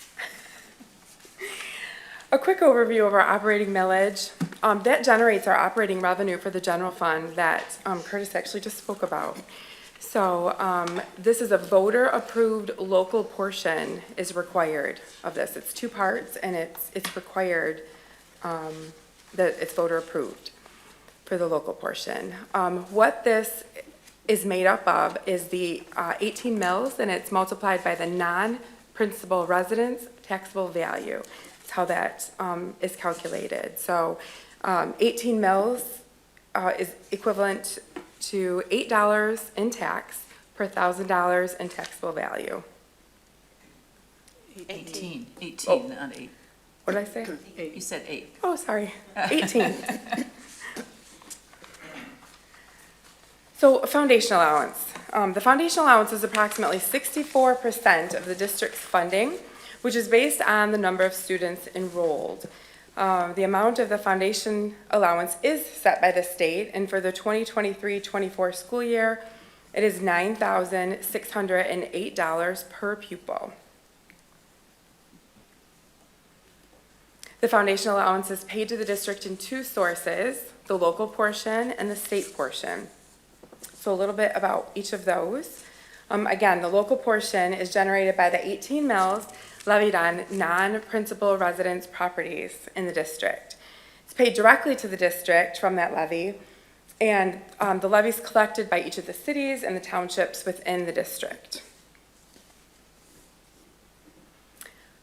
A quick overview of our operating millage. That generates our operating revenue for the general fund that Curtis actually just spoke about. So this is a voter-approved local portion is required of this. It's two parts, and it's required that it's voter-approved for the local portion. What this is made up of is the 18 mills, and it's multiplied by the non-principal residence taxable value. That's how that is calculated. So 18 mills is equivalent to $8 in tax per $1,000 in taxable value. 18, Oh. not 8. What did I say? 8. You said 8. Oh, sorry, 18. So foundation allowance. The foundation allowance is approximately 64% of the district's funding, which is based on the number of students enrolled. The amount of the foundation allowance is set by the state, and for the 2023-24 school year, it is $9,608 per pupil. The foundation allowance is paid to the district in two sources, the local portion and the state portion. So a little bit about each of those. Again, the local portion is generated by the 18 mills levied on non-principal residence properties in the district. It's paid directly to the district from that levy, and the levy is collected by each of the cities and the townships within the district.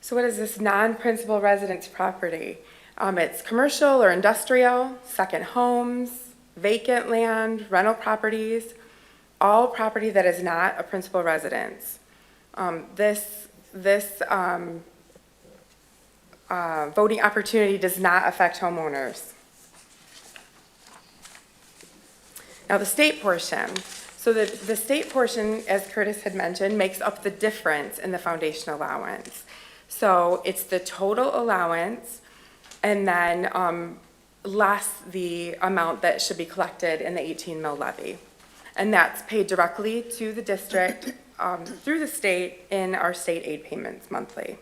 So what is this non-principal residence property? It's commercial or industrial, second homes, vacant land, rental properties, all property that is not a principal residence. This voting opportunity does not affect homeowners. Now the state portion. So the state portion, as Curtis had mentioned, makes up the difference in the foundation allowance. So it's the total allowance and then less the amount that should be collected in the 18 mil levy. And that's paid directly to the district through the state in our state aid payments monthly.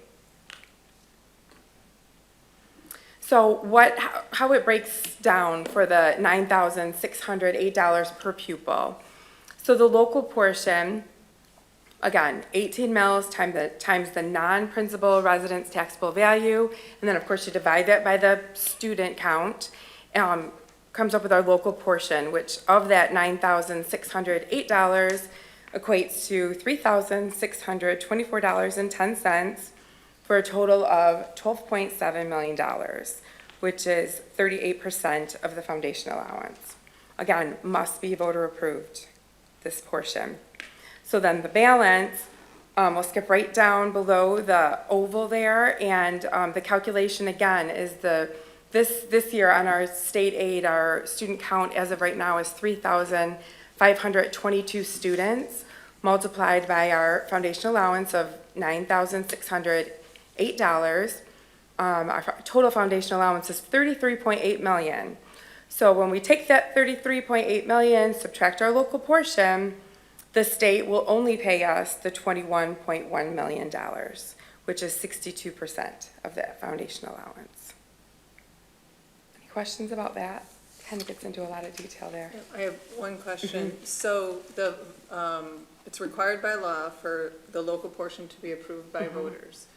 So how it breaks down for the $9,608 per pupil. So the local portion, again, 18 mils times the non-principal residence taxable value, and then of course you divide that by the student count, comes up with our local portion, which of that $9,608 equates to $3,624.10 for a total of $12.7 million, which is 38% of the foundation allowance. Again, must be voter approved, this portion. So then the balance, we'll skip right down below the oval there, and the calculation again is this year on our state aid, our student count as of right now is 3,522 students, multiplied by our foundation allowance of $9,608. Our total foundation allowance is $33.8 million. So when we take that $33.8 million, subtract our local portion, the state will only pay us the $21.1 million, which is 62% of the foundation allowance. Any questions about that? Kind of gets into a lot of detail there. I have one question. So it's required by law for the local portion to be approved by voters.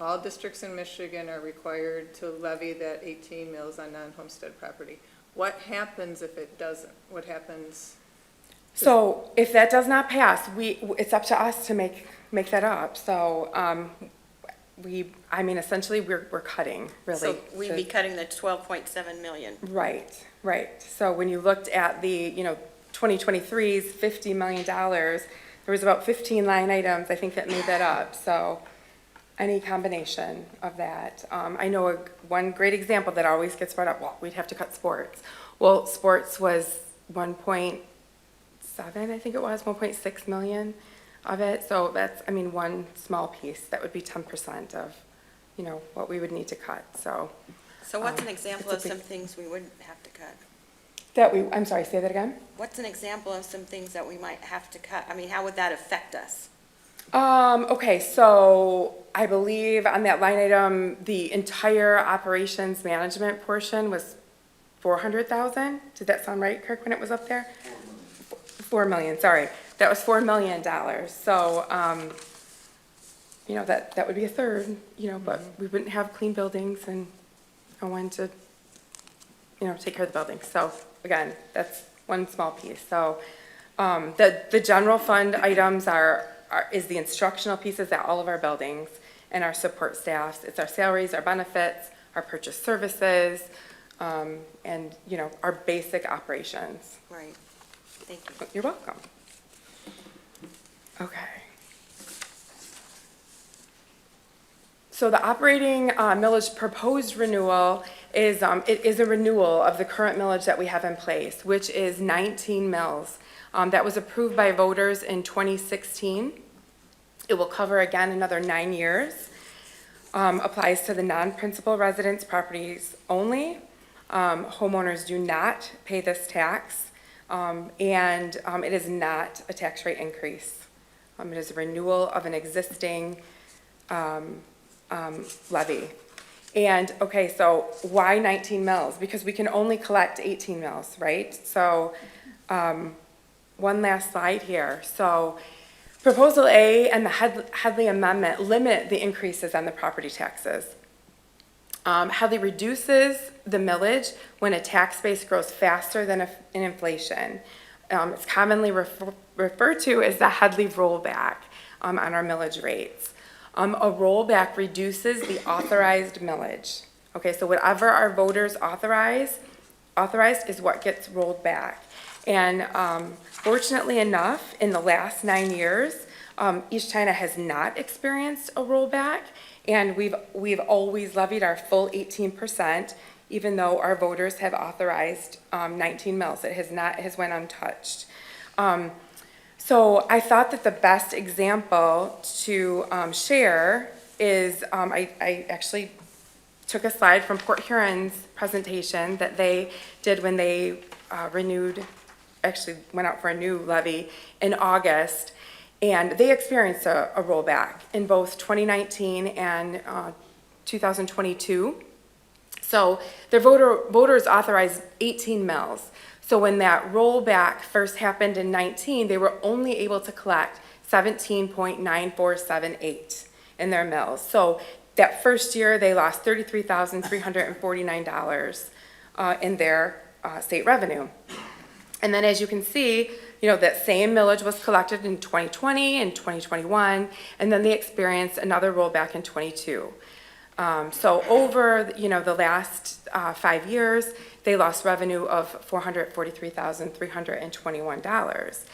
All districts in Michigan are required to levy that 18 mills on non-homestead property. What happens if it doesn't? What happens? So if that does not pass, it's up to us to make that up. So essentially we're cutting, really. So we'd be cutting the 12.7 million. Right. So when you looked at the, 2023's $50 million, there was about 15 line items, I think, that made that up. So any combination of that. I know one great example that always gets brought up, well, we'd have to cut sports. Well, sports was 1.7, I think it was, 1.6 million of it. So that's, one small piece. That would be 10% of, what we would need to cut. So what's an example of some things we wouldn't have to cut? I'm sorry, say that again? What's an example of some things that we might have to cut? How would that affect us? Okay, so I believe on that line item, the entire operations management portion was 400,000. Did that sound right, Kirk, when it was up there? 4 million, sorry. That was $4 million. So, that would be a third, but we wouldn't have clean buildings and no one to, take care of the buildings. So again, that's one small piece. So, the general fund items is the instructional pieces at all of our buildings and our support staffs. It's our salaries, our benefits, our purchase services, and, our basic operations. Right. Thank you. You're welcome. Okay. So the operating millage proposed renewal is a renewal of the current millage that we have in place, which is 19 mills. That was approved by voters in 2016. It will cover again another 9 years. applies to the non-principal residence properties only. Homeowners do not pay this tax, and it is not a tax rate increase. It is a renewal of an existing levy. And, okay, so why 19 mills? Because we can only collect 18 mills, right? So, one last slide here. So, Proposal A and the Headley Amendment limit the increases on the property taxes. Headley reduces the millage when a tax base grows faster than in inflation. It's commonly referred to as the Headley rollback on our millage rates. A rollback reduces the authorized millage. Okay, so whatever our voters authorized is what gets rolled back. And fortunately enough, in the last 9 years, East China has not experienced a rollback, and we've always levied our full 18%, even though our voters have authorized 19 mills. It has went untouched. So I thought that the best example to share is, I actually took a slide from Port Huron's presentation that they did when they went out for a new levy in August, and they experienced a rollback in both 2019 and 2022. So their voters authorized 18 mills. So when that rollback first happened in 19, they were only able to collect 17.9478 in their mills. So that first year, they lost $33,349 in their state revenue. And then as you can see, that same millage was collected in 2020 and 2021, and then they experienced another rollback in 22. So over, the last 5 years, they lost revenue of $443,321.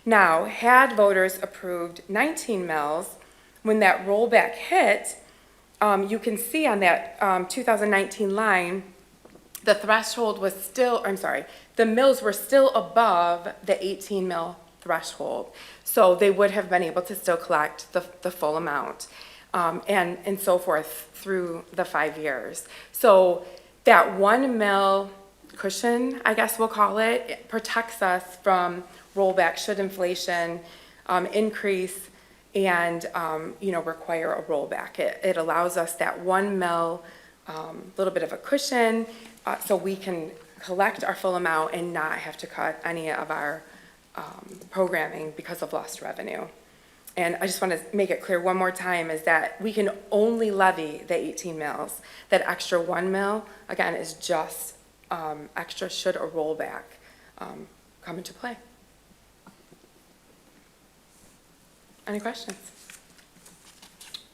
Now, had voters approved 19 mills, when that rollback hit, you can see on that 2019 line, the threshold was still, the mills were still above the 18 mill threshold. So they would have been able to still collect the full amount, and so forth through the 5 years. So that 1 mill cushion, I guess we'll call it protects us from rollback should inflation increase and, require a rollback. It allows us that 1 mill, little bit of a cushion, so we can collect our full amount and not have to cut any of our programming because of lost revenue. And I just want to make it clear one more time is that we can only levy the 18 mills. That extra 1 mill, again, is just extra should a rollback come into play. Any questions?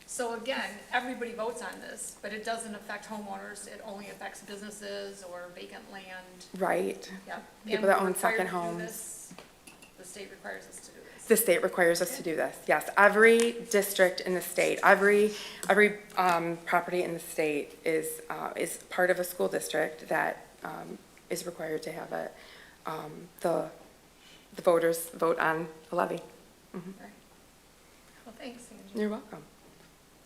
So again, everybody votes on this, but it doesn't affect homeowners. It only affects businesses or vacant land. Right. Yeah. People And that we're own required second to do homes. this. The state requires us to do this. The state requires us to do this, yes. Every district in the state, every property in the state is part of a school district that is required to have the voters vote on a levy. Mhm. Right. Well, thanks, Angie. You're welcome.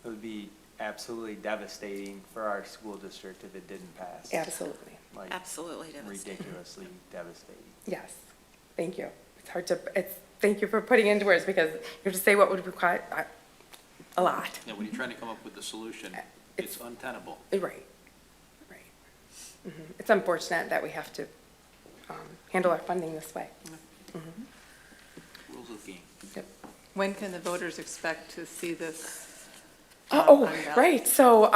It would be absolutely devastating for our school district if it didn't pass. Absolutely. Like, Absolutely devastating. ridiculously devastating. Yes, thank you. Thank you for putting into words because you have to say what would require a lot. Yeah, when you're trying to come up with a solution, it's untenable. Right. It's unfortunate that we have to handle our funding this way. Rules of the game. Yep. When can the voters expect to see this? Right. So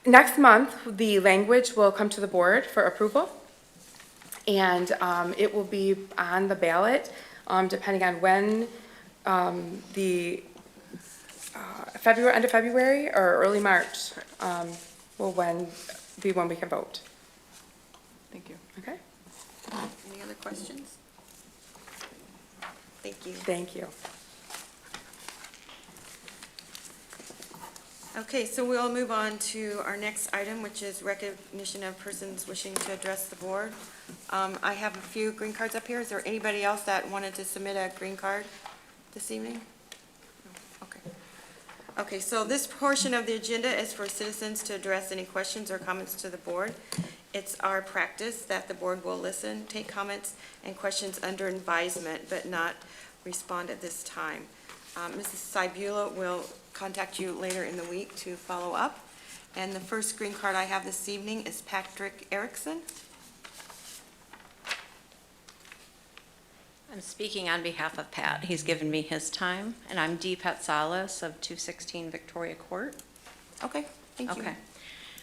next month, the language will come to the board for approval. And it will be on the ballot, depending on when the end of February or early March will be when we can vote. Thank you. Okay. Any other questions? Thank you. Thank you. Okay, so we'll move on to our next item, which is recognition of persons wishing to address the board. I have a few green cards up here. Is there anybody else that wanted to submit a green card this evening? No? Okay. Okay, so this portion of the agenda is for citizens to address any questions or comments to the board. It's our practice that the board will listen, take comments and questions under advisement, but not respond at this time. Mrs. Cybula will contact you later in the week to follow up. And the first green card I have this evening is Patrick Erickson. I'm speaking on behalf of Pat. He's given me his time, and I'm Dee Petsalis of 216 Victoria Court. Okay, thank you. Okay.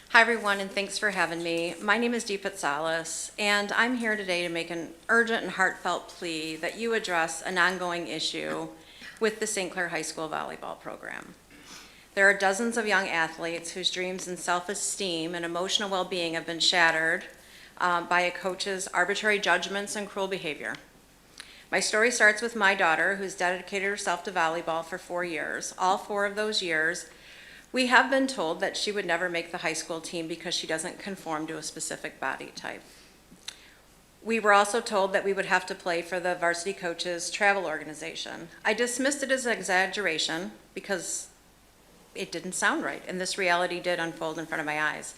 Hi, everyone, and thanks for having me. My name is Dee Petsalis, and I'm here today to make an urgent and heartfelt plea that you address an ongoing issue with the St. Clair High School volleyball program. There are dozens of young athletes whose dreams and self-esteem and emotional well-being have been shattered by a coach's arbitrary judgments and cruel behavior. My story starts with my daughter, who's dedicated herself to volleyball for 4 years. All 4 of those years, we have been told that she would never make the high school team because she doesn't conform to a specific body type. We were also told that we would have to play for the varsity coach's travel organization. I dismissed it as an exaggeration because it didn't sound right, and this reality did unfold in front of my eyes.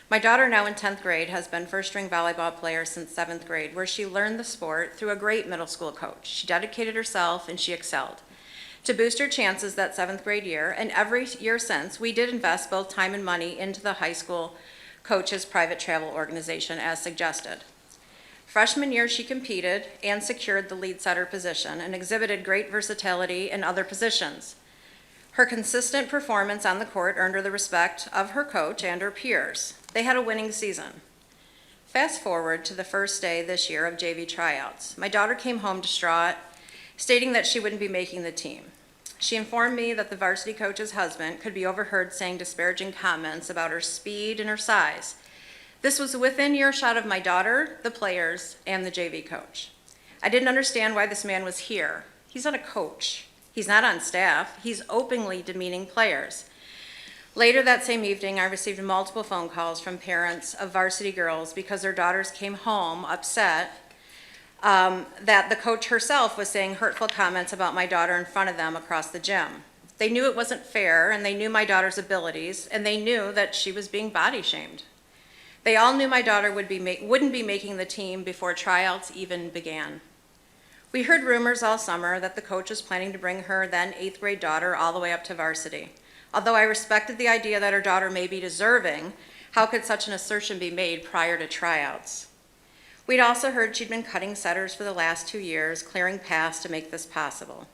My daughter, now in 10th grade, has been first-string volleyball player since 7th grade, where she learned the sport through a great middle school coach. She dedicated herself and she excelled. To boost her chances that 7th grade year, and every year since, we did invest both time and money into the high school coach's private travel organization as suggested. Freshman year, she competed and secured the lead setter position and exhibited great versatility in other positions. Her consistent performance on the court earned her the respect of her coach and her peers. They had a winning season. Fast forward to the first day this year of JV tryouts. My daughter came home distraught, stating that she wouldn't be making the team. She informed me that the varsity coach's husband could be overheard saying disparaging comments about her speed and her size. This was within earshot of my daughter, the players, and the JV coach. I didn't understand why this man was here. He's not a coach. He's not on staff. He's openly demeaning players. Later that same evening, I received multiple phone calls from parents of varsity girls because their daughters came home upset that the coach herself was saying hurtful comments about my daughter in front of them across the gym. They knew it wasn't fair, and they knew my daughter's abilities, and they knew that she was being body shamed. They all knew my daughter wouldn't be making the team before tryouts even began. We heard rumors all summer that the coach was planning to bring her then 8th grade daughter all the way up to varsity. Although I respected the idea that her daughter may be deserving, how could such an assertion be made prior to tryouts? We'd also heard she'd been cutting setters for the last 2 years, clearing paths to make this possible.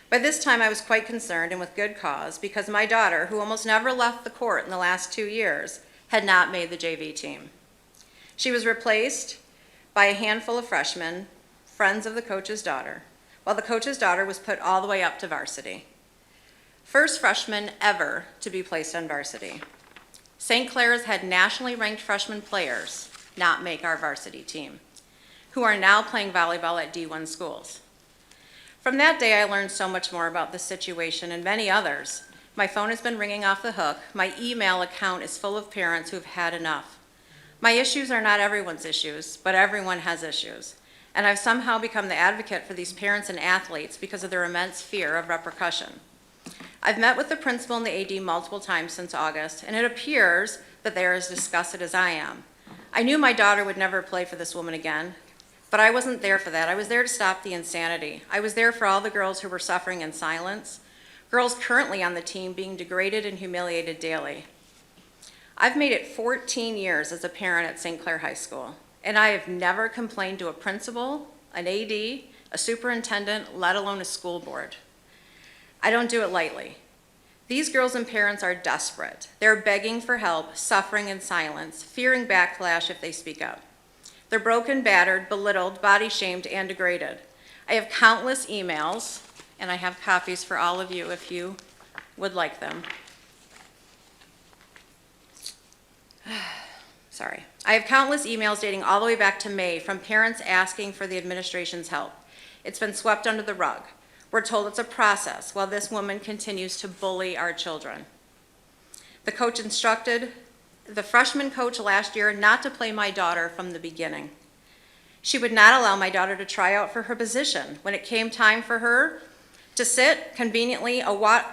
By this time, I was quite concerned, and with good cause, because my daughter, who almost never left the court in the last 2 years, had not made the JV team. She was replaced by a handful of freshmen, friends of the coach's daughter, while the coach's daughter was put all the way up to varsity. First freshman ever to be placed on varsity. St. Clair's had nationally ranked freshman players not make our varsity team, who are now playing volleyball at D1 schools. From that day, I learned so much more about this situation and many others. My phone has been ringing off the hook. My email account is full of parents who've had enough. My issues are not everyone's issues, but everyone has issues. And I've somehow become the advocate for these parents and athletes because of their immense fear of repercussion. I've met with the principal and the AD multiple times since August, and it appears that they are as disgusted as I am. I knew my daughter would never play for this woman again, but I wasn't there for that. I was there to stop the insanity. I was there for all the girls who were suffering in silence, girls currently on the team being degraded and humiliated daily. I've made it 14 years as a parent at St. Clair High School, and I have never complained to a principal, an AD, a superintendent, let alone a school board. I don't do it lightly. These girls and parents are desperate. They're begging for help, suffering in silence, fearing backlash if they speak up. They're broken, battered, belittled, body shamed, and degraded. I have countless emails, and I have copies for all of you if you would like them. Sorry. I have countless emails dating all the way back to May from parents asking for the administration's help. It's been swept under the rug. We're told it's a process while this woman continues to bully our children. The coach instructed the freshman coach last year not to play my daughter from the beginning. She would not allow my daughter to try out for her position. When it came time for her To set, conveniently, a water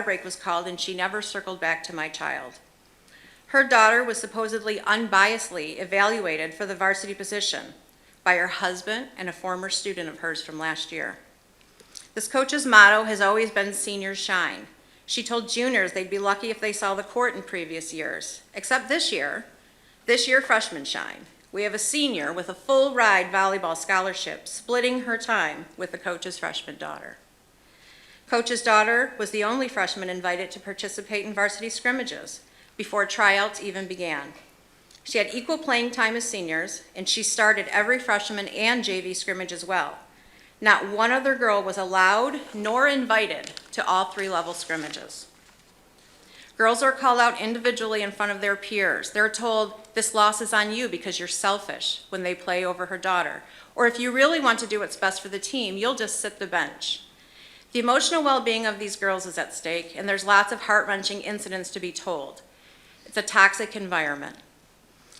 break was called and she never circled back to my child. Her daughter was supposedly unbiasedly evaluated for the varsity position by her husband and a former student of hers from last year. This coach's motto has always been seniors shine. She told juniors they'd be lucky if they saw the court in previous years, except this year freshmen shine. We have a senior with a full ride volleyball scholarship splitting her time with the coach's freshman daughter. Coach's daughter was the only freshman invited to participate in varsity scrimmages before tryouts even began. She had equal playing time as seniors, and she started every freshman and JV scrimmage as well. Not one other girl was allowed nor invited to all 3-level scrimmages. Girls are called out individually in front of their peers. They're told, this loss is on you because you're selfish when they play over her daughter. Or if you really want to do what's best for the team, you'll just sit the bench. The emotional well-being of these girls is at stake, and there's lots of heart-wrenching incidents to be told. It's a toxic environment.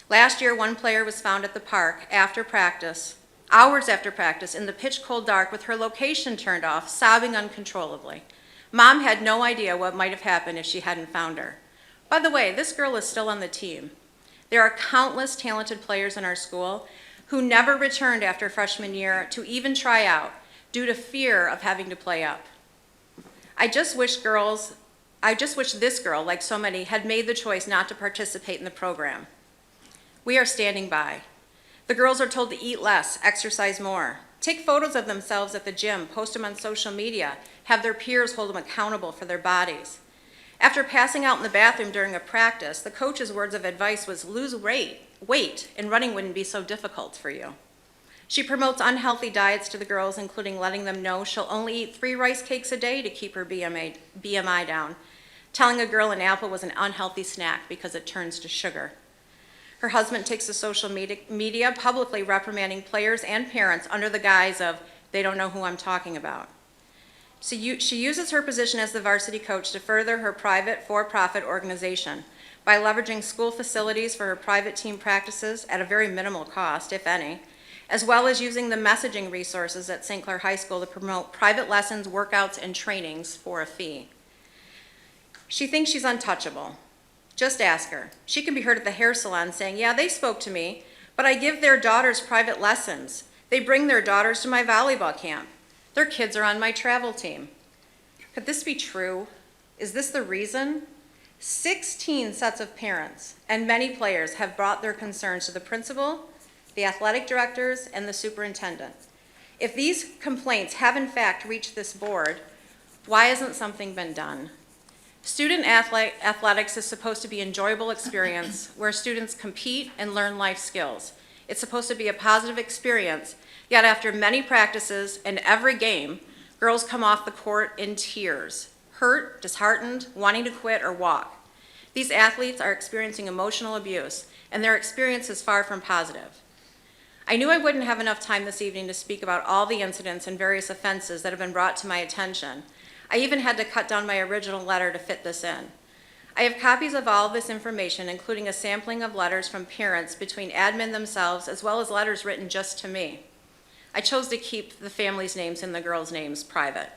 Last year, one player was found at the park after practice, hours after practice, in the pitch-cold dark with her location turned off, sobbing uncontrollably. Mom had no idea what might have happened if she hadn't found her. By the way, this girl is still on the team. There are countless talented players in our school who never returned after freshman year to even try out due to fear of having to play up. I just wish this girl, like so many, had made the choice not to participate in the program. We are standing by. The girls are told to eat less, exercise more, take photos of themselves at the gym, post them on social media, have their peers hold them accountable for their bodies. After passing out in the bathroom during a practice, the coach's words of advice was lose weight, and running wouldn't be so difficult for you. She promotes unhealthy diets to the girls, including letting them know she'll only eat 3 rice cakes a day to keep her BMI down, telling a girl an apple was an unhealthy snack because it turns to sugar. Her husband takes to social media publicly reprimanding players and parents under the guise of, they don't know who I'm talking about. So she uses her position as the varsity coach to further her private for-profit organization by leveraging school facilities for her private team practices at a very minimal cost, if any, as well as using the messaging resources at St. Clair High School to promote private lessons, workouts, and trainings for a fee. She thinks she's untouchable. Just ask her. She can be heard at the hair salon saying, yeah, they spoke to me, but I give their daughters private lessons. They bring their daughters to my volleyball camp. Their kids are on my travel team. Could this be true? Is this the reason? 16 sets of parents and many players have brought their concerns to the principal, the athletic directors, and the superintendent. If these complaints have in fact reached this board, why hasn't something been done? Student athletics is supposed to be an enjoyable experience where students compete and learn life skills. It's supposed to be a positive experience, yet after many practices and every game, girls come off the court in tears, hurt, disheartened, wanting to quit or walk. These athletes are experiencing emotional abuse, and their experience is far from positive. I knew I wouldn't have enough time this evening to speak about all the incidents and various offenses that have been brought to my attention. I even had to cut down my original letter to fit this in. I have copies of all of this information, including a sampling of letters from parents between admin themselves, as well as letters written just to me. I chose to keep the families' names and the girls' names private.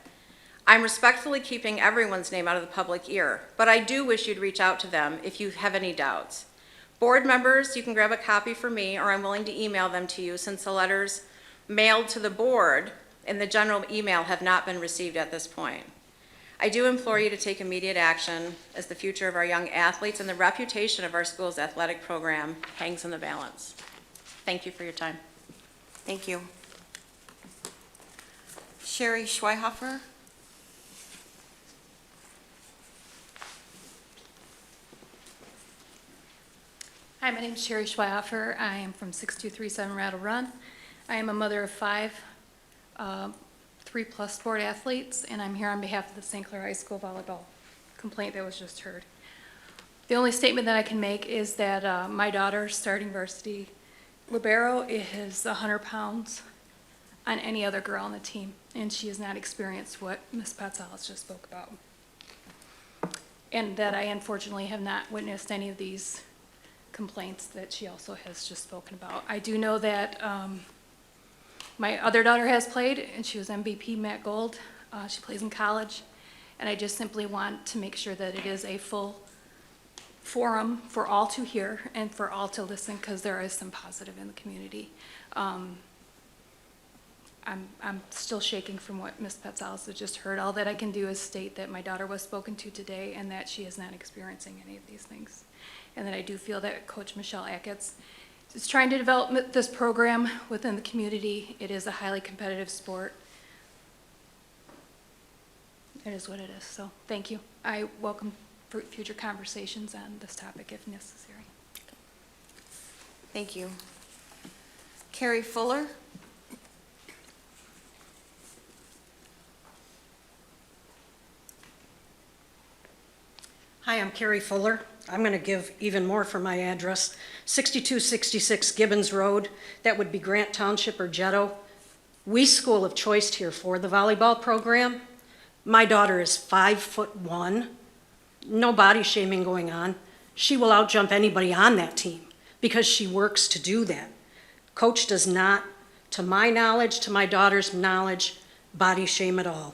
I'm respectfully keeping everyone's name out of the public ear, but I do wish you'd reach out to them if you have any doubts. Board members, you can grab a copy for me, or I'm willing to email them to you since the letters mailed to the board and the general email have not been received at this point. I do implore you to take immediate action, as the future of our young athletes and the reputation of our school's athletic program hangs in the balance. Thank you for your time. Thank you. Sherry Schweihofer. Hi, my name is Sherry Schweihofer. I am from 6237 Rattle Run. I am a mother of 5 3+ sport athletes, and I'm here on behalf of the St. Clair High School volleyball complaint that was just heard. The only statement that I can make is that my daughter's starting varsity libero is 100 pounds on any other girl on the team, and she has not experienced what Ms. Patsalas just spoke about. And that I unfortunately have not witnessed any of these complaints that she also has just spoken about. I do know that My other daughter has played, and she was MVP Matt Gold. She plays in college. And I just simply want to make sure that it is a full forum for all to hear and for all to listen, because there is some positive in the community. I'm still shaking from what Ms. Petzalis has just heard. All that I can do is state that my daughter was spoken to today and that she is not experiencing any of these things. And that I do feel that Coach Michelle Achatz is trying to develop this program within the community. It is a highly competitive sport. It is what it is, so thank you. I welcome future conversations on this topic if necessary. Thank you. Carrie Fuller? Hi, I'm Carrie Fuller. I'm going to give even more for my address. 6266 Gibbons Road. That would be Grant Township or Jetto. We school of choice here for the volleyball program. My daughter is 5'1". No body shaming going on. She will outjump anybody on that team because she works to do that. Coach does not, to my knowledge, to my daughter's knowledge, body shame at all.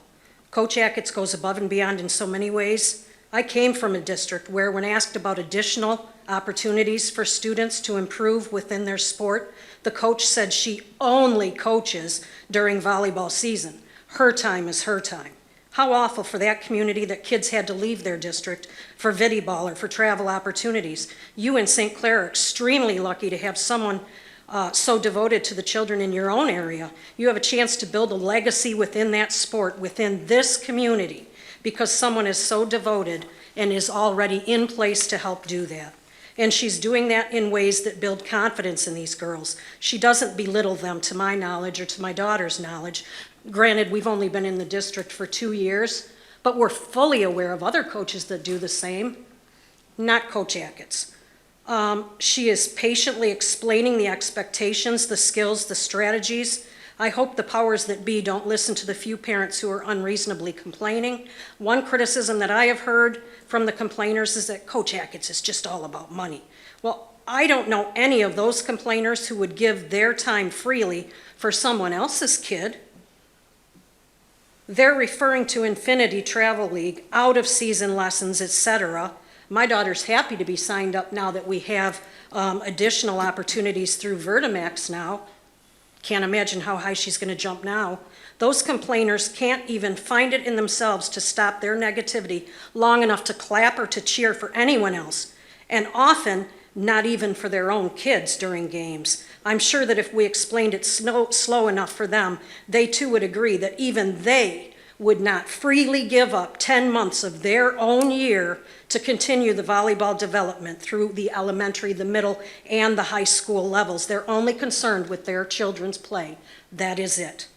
Coach Achatz goes above and beyond in so many ways. I came from a district where when asked about additional opportunities for students to improve within their sport, the coach said she only coaches during volleyball season. Her time is her time. How awful for that community that kids had to leave their district for volleyball or for travel opportunities. You in St. Clair are extremely lucky to have someone so devoted to the children in your own area. You have a chance to build a legacy within that sport, within this community, because someone is so devoted and is already in place to help do that. And she's doing that in ways that build confidence in these girls. She doesn't belittle them, to my knowledge or to my daughter's knowledge. Granted, we've only been in the district for 2 years, but we're fully aware of other coaches that do the same. Not Coach Achatz. She is patiently explaining the expectations, the skills, the strategies. I hope the powers that be don't listen to the few parents who are unreasonably complaining. One criticism that I have heard from the complainers is that Coach Achatz is just all about money. Well, I don't know any of those complainers who would give their time freely for someone else's kid. They're referring to Infinity Travel League, out-of-season lessons, etc. My daughter's happy to be signed up now that we have additional opportunities through Vertimax now. Can't imagine how high she's going to jump now. Those complainers can't even find it in themselves to stop their negativity long enough to clap or to cheer for anyone else, and often not even for their own kids during games. I'm sure that if we explained it slow enough for them, they too would agree that even they would not freely give up 10 months of their own year to continue the volleyball development through the elementary, the middle, and the high school levels. They're only concerned with their children's play. That is it.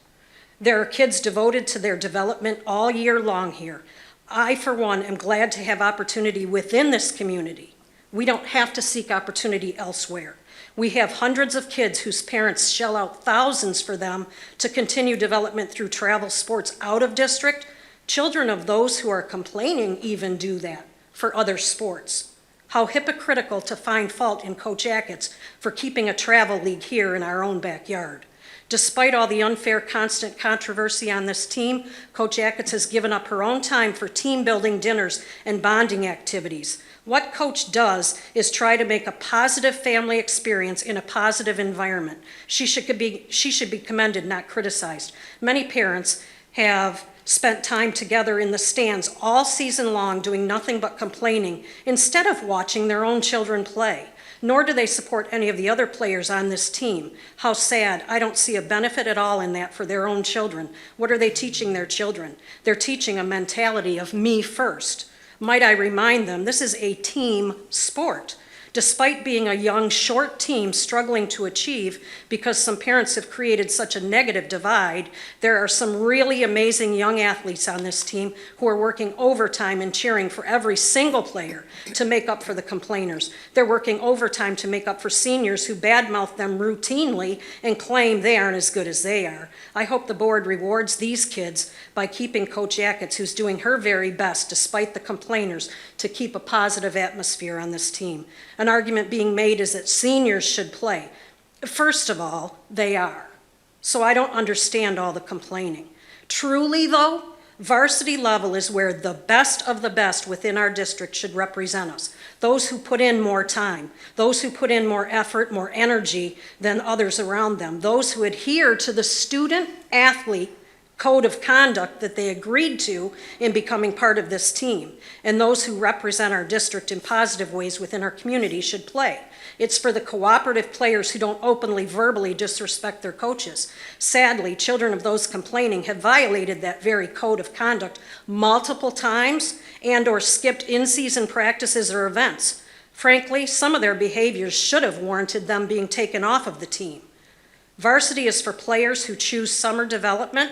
There are kids devoted to their development all year long here. I, for one, am glad to have opportunity within this community. We don't have to seek opportunity elsewhere. We have hundreds of kids whose parents shell out thousands for them to continue development through travel sports out of district. Children of those who are complaining even do that for other sports. How hypocritical to find fault in Coach Achatz for keeping a travel league here in our own backyard. Despite all the unfair constant controversy on this team, Coach Achatz has given up her own time for team building dinners and bonding activities. What Coach does is try to make a positive family experience in a positive environment. She should be commended, not criticized. Many parents have spent time together in the stands all season long doing nothing but complaining instead of watching their own children play. Nor do they support any of the other players on this team. How sad. I don't see a benefit at all in that for their own children. What are they teaching their children? They're teaching a mentality of me first. Might I remind them, this is a team sport. Despite being a young, short team struggling to achieve because some parents have created such a negative divide, there are some really amazing young athletes on this team who are working overtime and cheering for every single player to make up for the complainers. They're working overtime to make up for seniors who badmouth them routinely and claim they aren't as good as they are. I hope the board rewards these kids by keeping Coach Achatz, who's doing her very best despite the complainers, to keep a positive atmosphere on this team. An argument being made is that seniors should play. First of all, they are. So I don't understand all the complaining. Truly, though, varsity level is where the best of the best within our district should represent us. Those who put in more time, those who put in more effort, more energy than others around them, those who adhere to the student-athlete code of conduct that they agreed to in becoming part of this team, and those who represent our district in positive ways within our community should play. It's for the cooperative players who don't openly, verbally disrespect their coaches. Sadly, children of those complaining have violated that very code of conduct multiple times and/or skipped in-season practices or events. Frankly, some of their behaviors should have warranted them being taken off of the team. Varsity is for players who choose summer development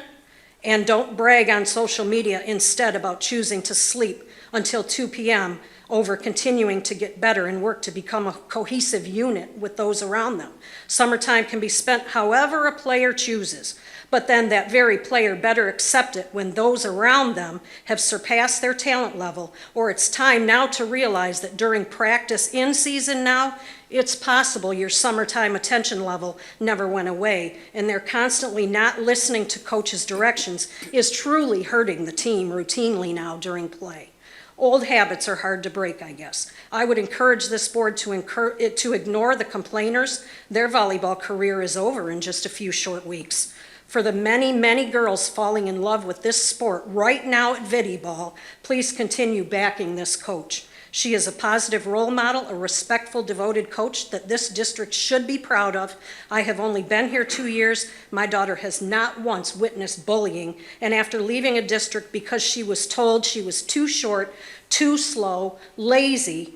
and don't brag on social media instead about choosing to sleep until 2 p.m. over continuing to get better and work to become a cohesive unit with those around them. Summertime can be spent however a player chooses, but then that very player better accept it when those around them have surpassed their talent level, or it's time now to realize that during practice in season now, it's possible your summertime attention level never went away, and they're constantly not listening to coach's directions is truly hurting the team routinely now during play. Old habits are hard to break, I guess. I would encourage this board to ignore the complainers. Their volleyball career is over in just a few short weeks. For the many, many girls falling in love with this sport right now at Viddy Ball, please continue backing this coach. She is a positive role model, a respectful, devoted coach that this district should be proud of. I have only been here 2 years. My daughter has not once witnessed bullying, and after leaving a district because she was told she was too short, too slow, lazy,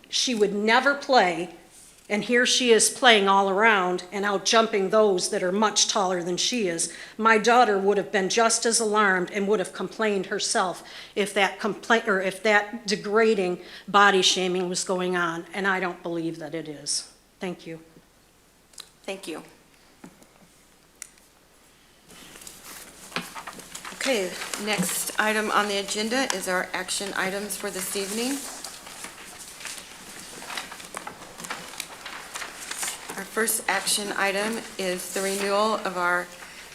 she would never play, and here she is playing all around and out jumping those that are much taller than she is. My daughter would have been just as alarmed and would have complained herself if that degrading body shaming was going on, and I don't believe that it is. Thank you. Thank you. Okay, next item on the agenda is our action items for this evening. Our first action item is the renewal of our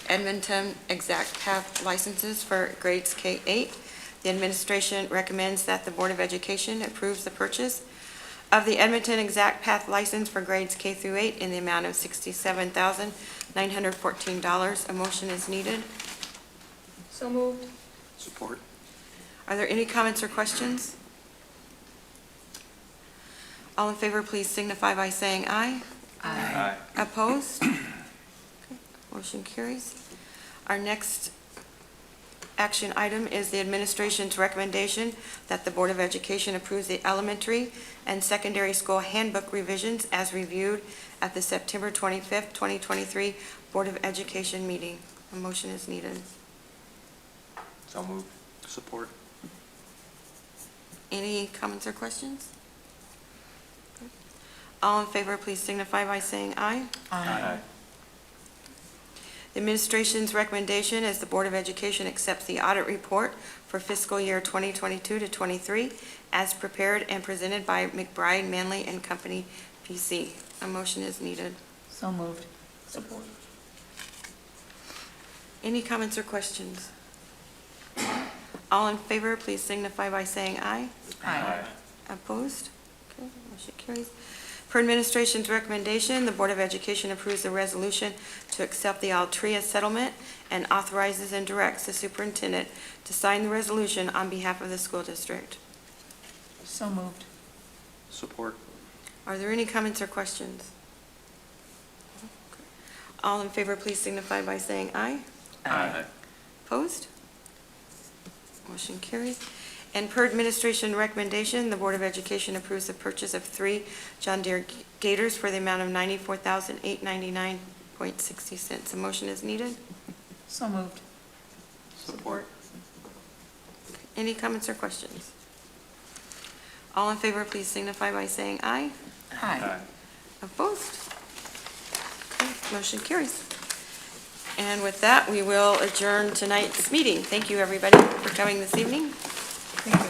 Edmonton Exact Path licenses for grades K-8. The administration recommends that the Board of Education approves the purchase of the Edmonton Exact Path license for grades K through 8 in the amount of $67,914. A motion is needed. So moved. Support. Are there any comments or questions? All in favor, please signify by saying aye. Aye. Opposed? Okay, motion carries. Our next action item is the administration's recommendation that the Board of Education approves the elementary and secondary school handbook revisions as reviewed at the September 25th, 2023 Board of Education meeting. A motion is needed. So moved. Support. Any comments or questions? All in favor, please signify by saying aye. Aye. The administration's recommendation is the Board of Education accepts the audit report for fiscal year 2022 to 23 as prepared and presented by McBride, Manley and Company, PC. A motion is needed. So moved. Support. Any comments or questions? All in favor, please signify by saying aye. Aye. Opposed? Okay, motion carries. Per administration's recommendation, the Board of Education approves the resolution to accept the Altria settlement and authorizes and directs the superintendent to sign the resolution on behalf of the school district. So moved. Support. Are there any comments or questions? All in favor, please signify by saying aye. Aye. Opposed? Motion carries. And per administration recommendation, the Board of Education approves the purchase of 3 John Deere Gators for the amount of $94,899.60. A motion is needed. So moved. Support. Any comments or questions? All in favor, please signify by saying aye. Aye. Opposed? Okay, motion carries. And with that, we will adjourn tonight's meeting. Thank you, everybody, for coming this evening. Thank you.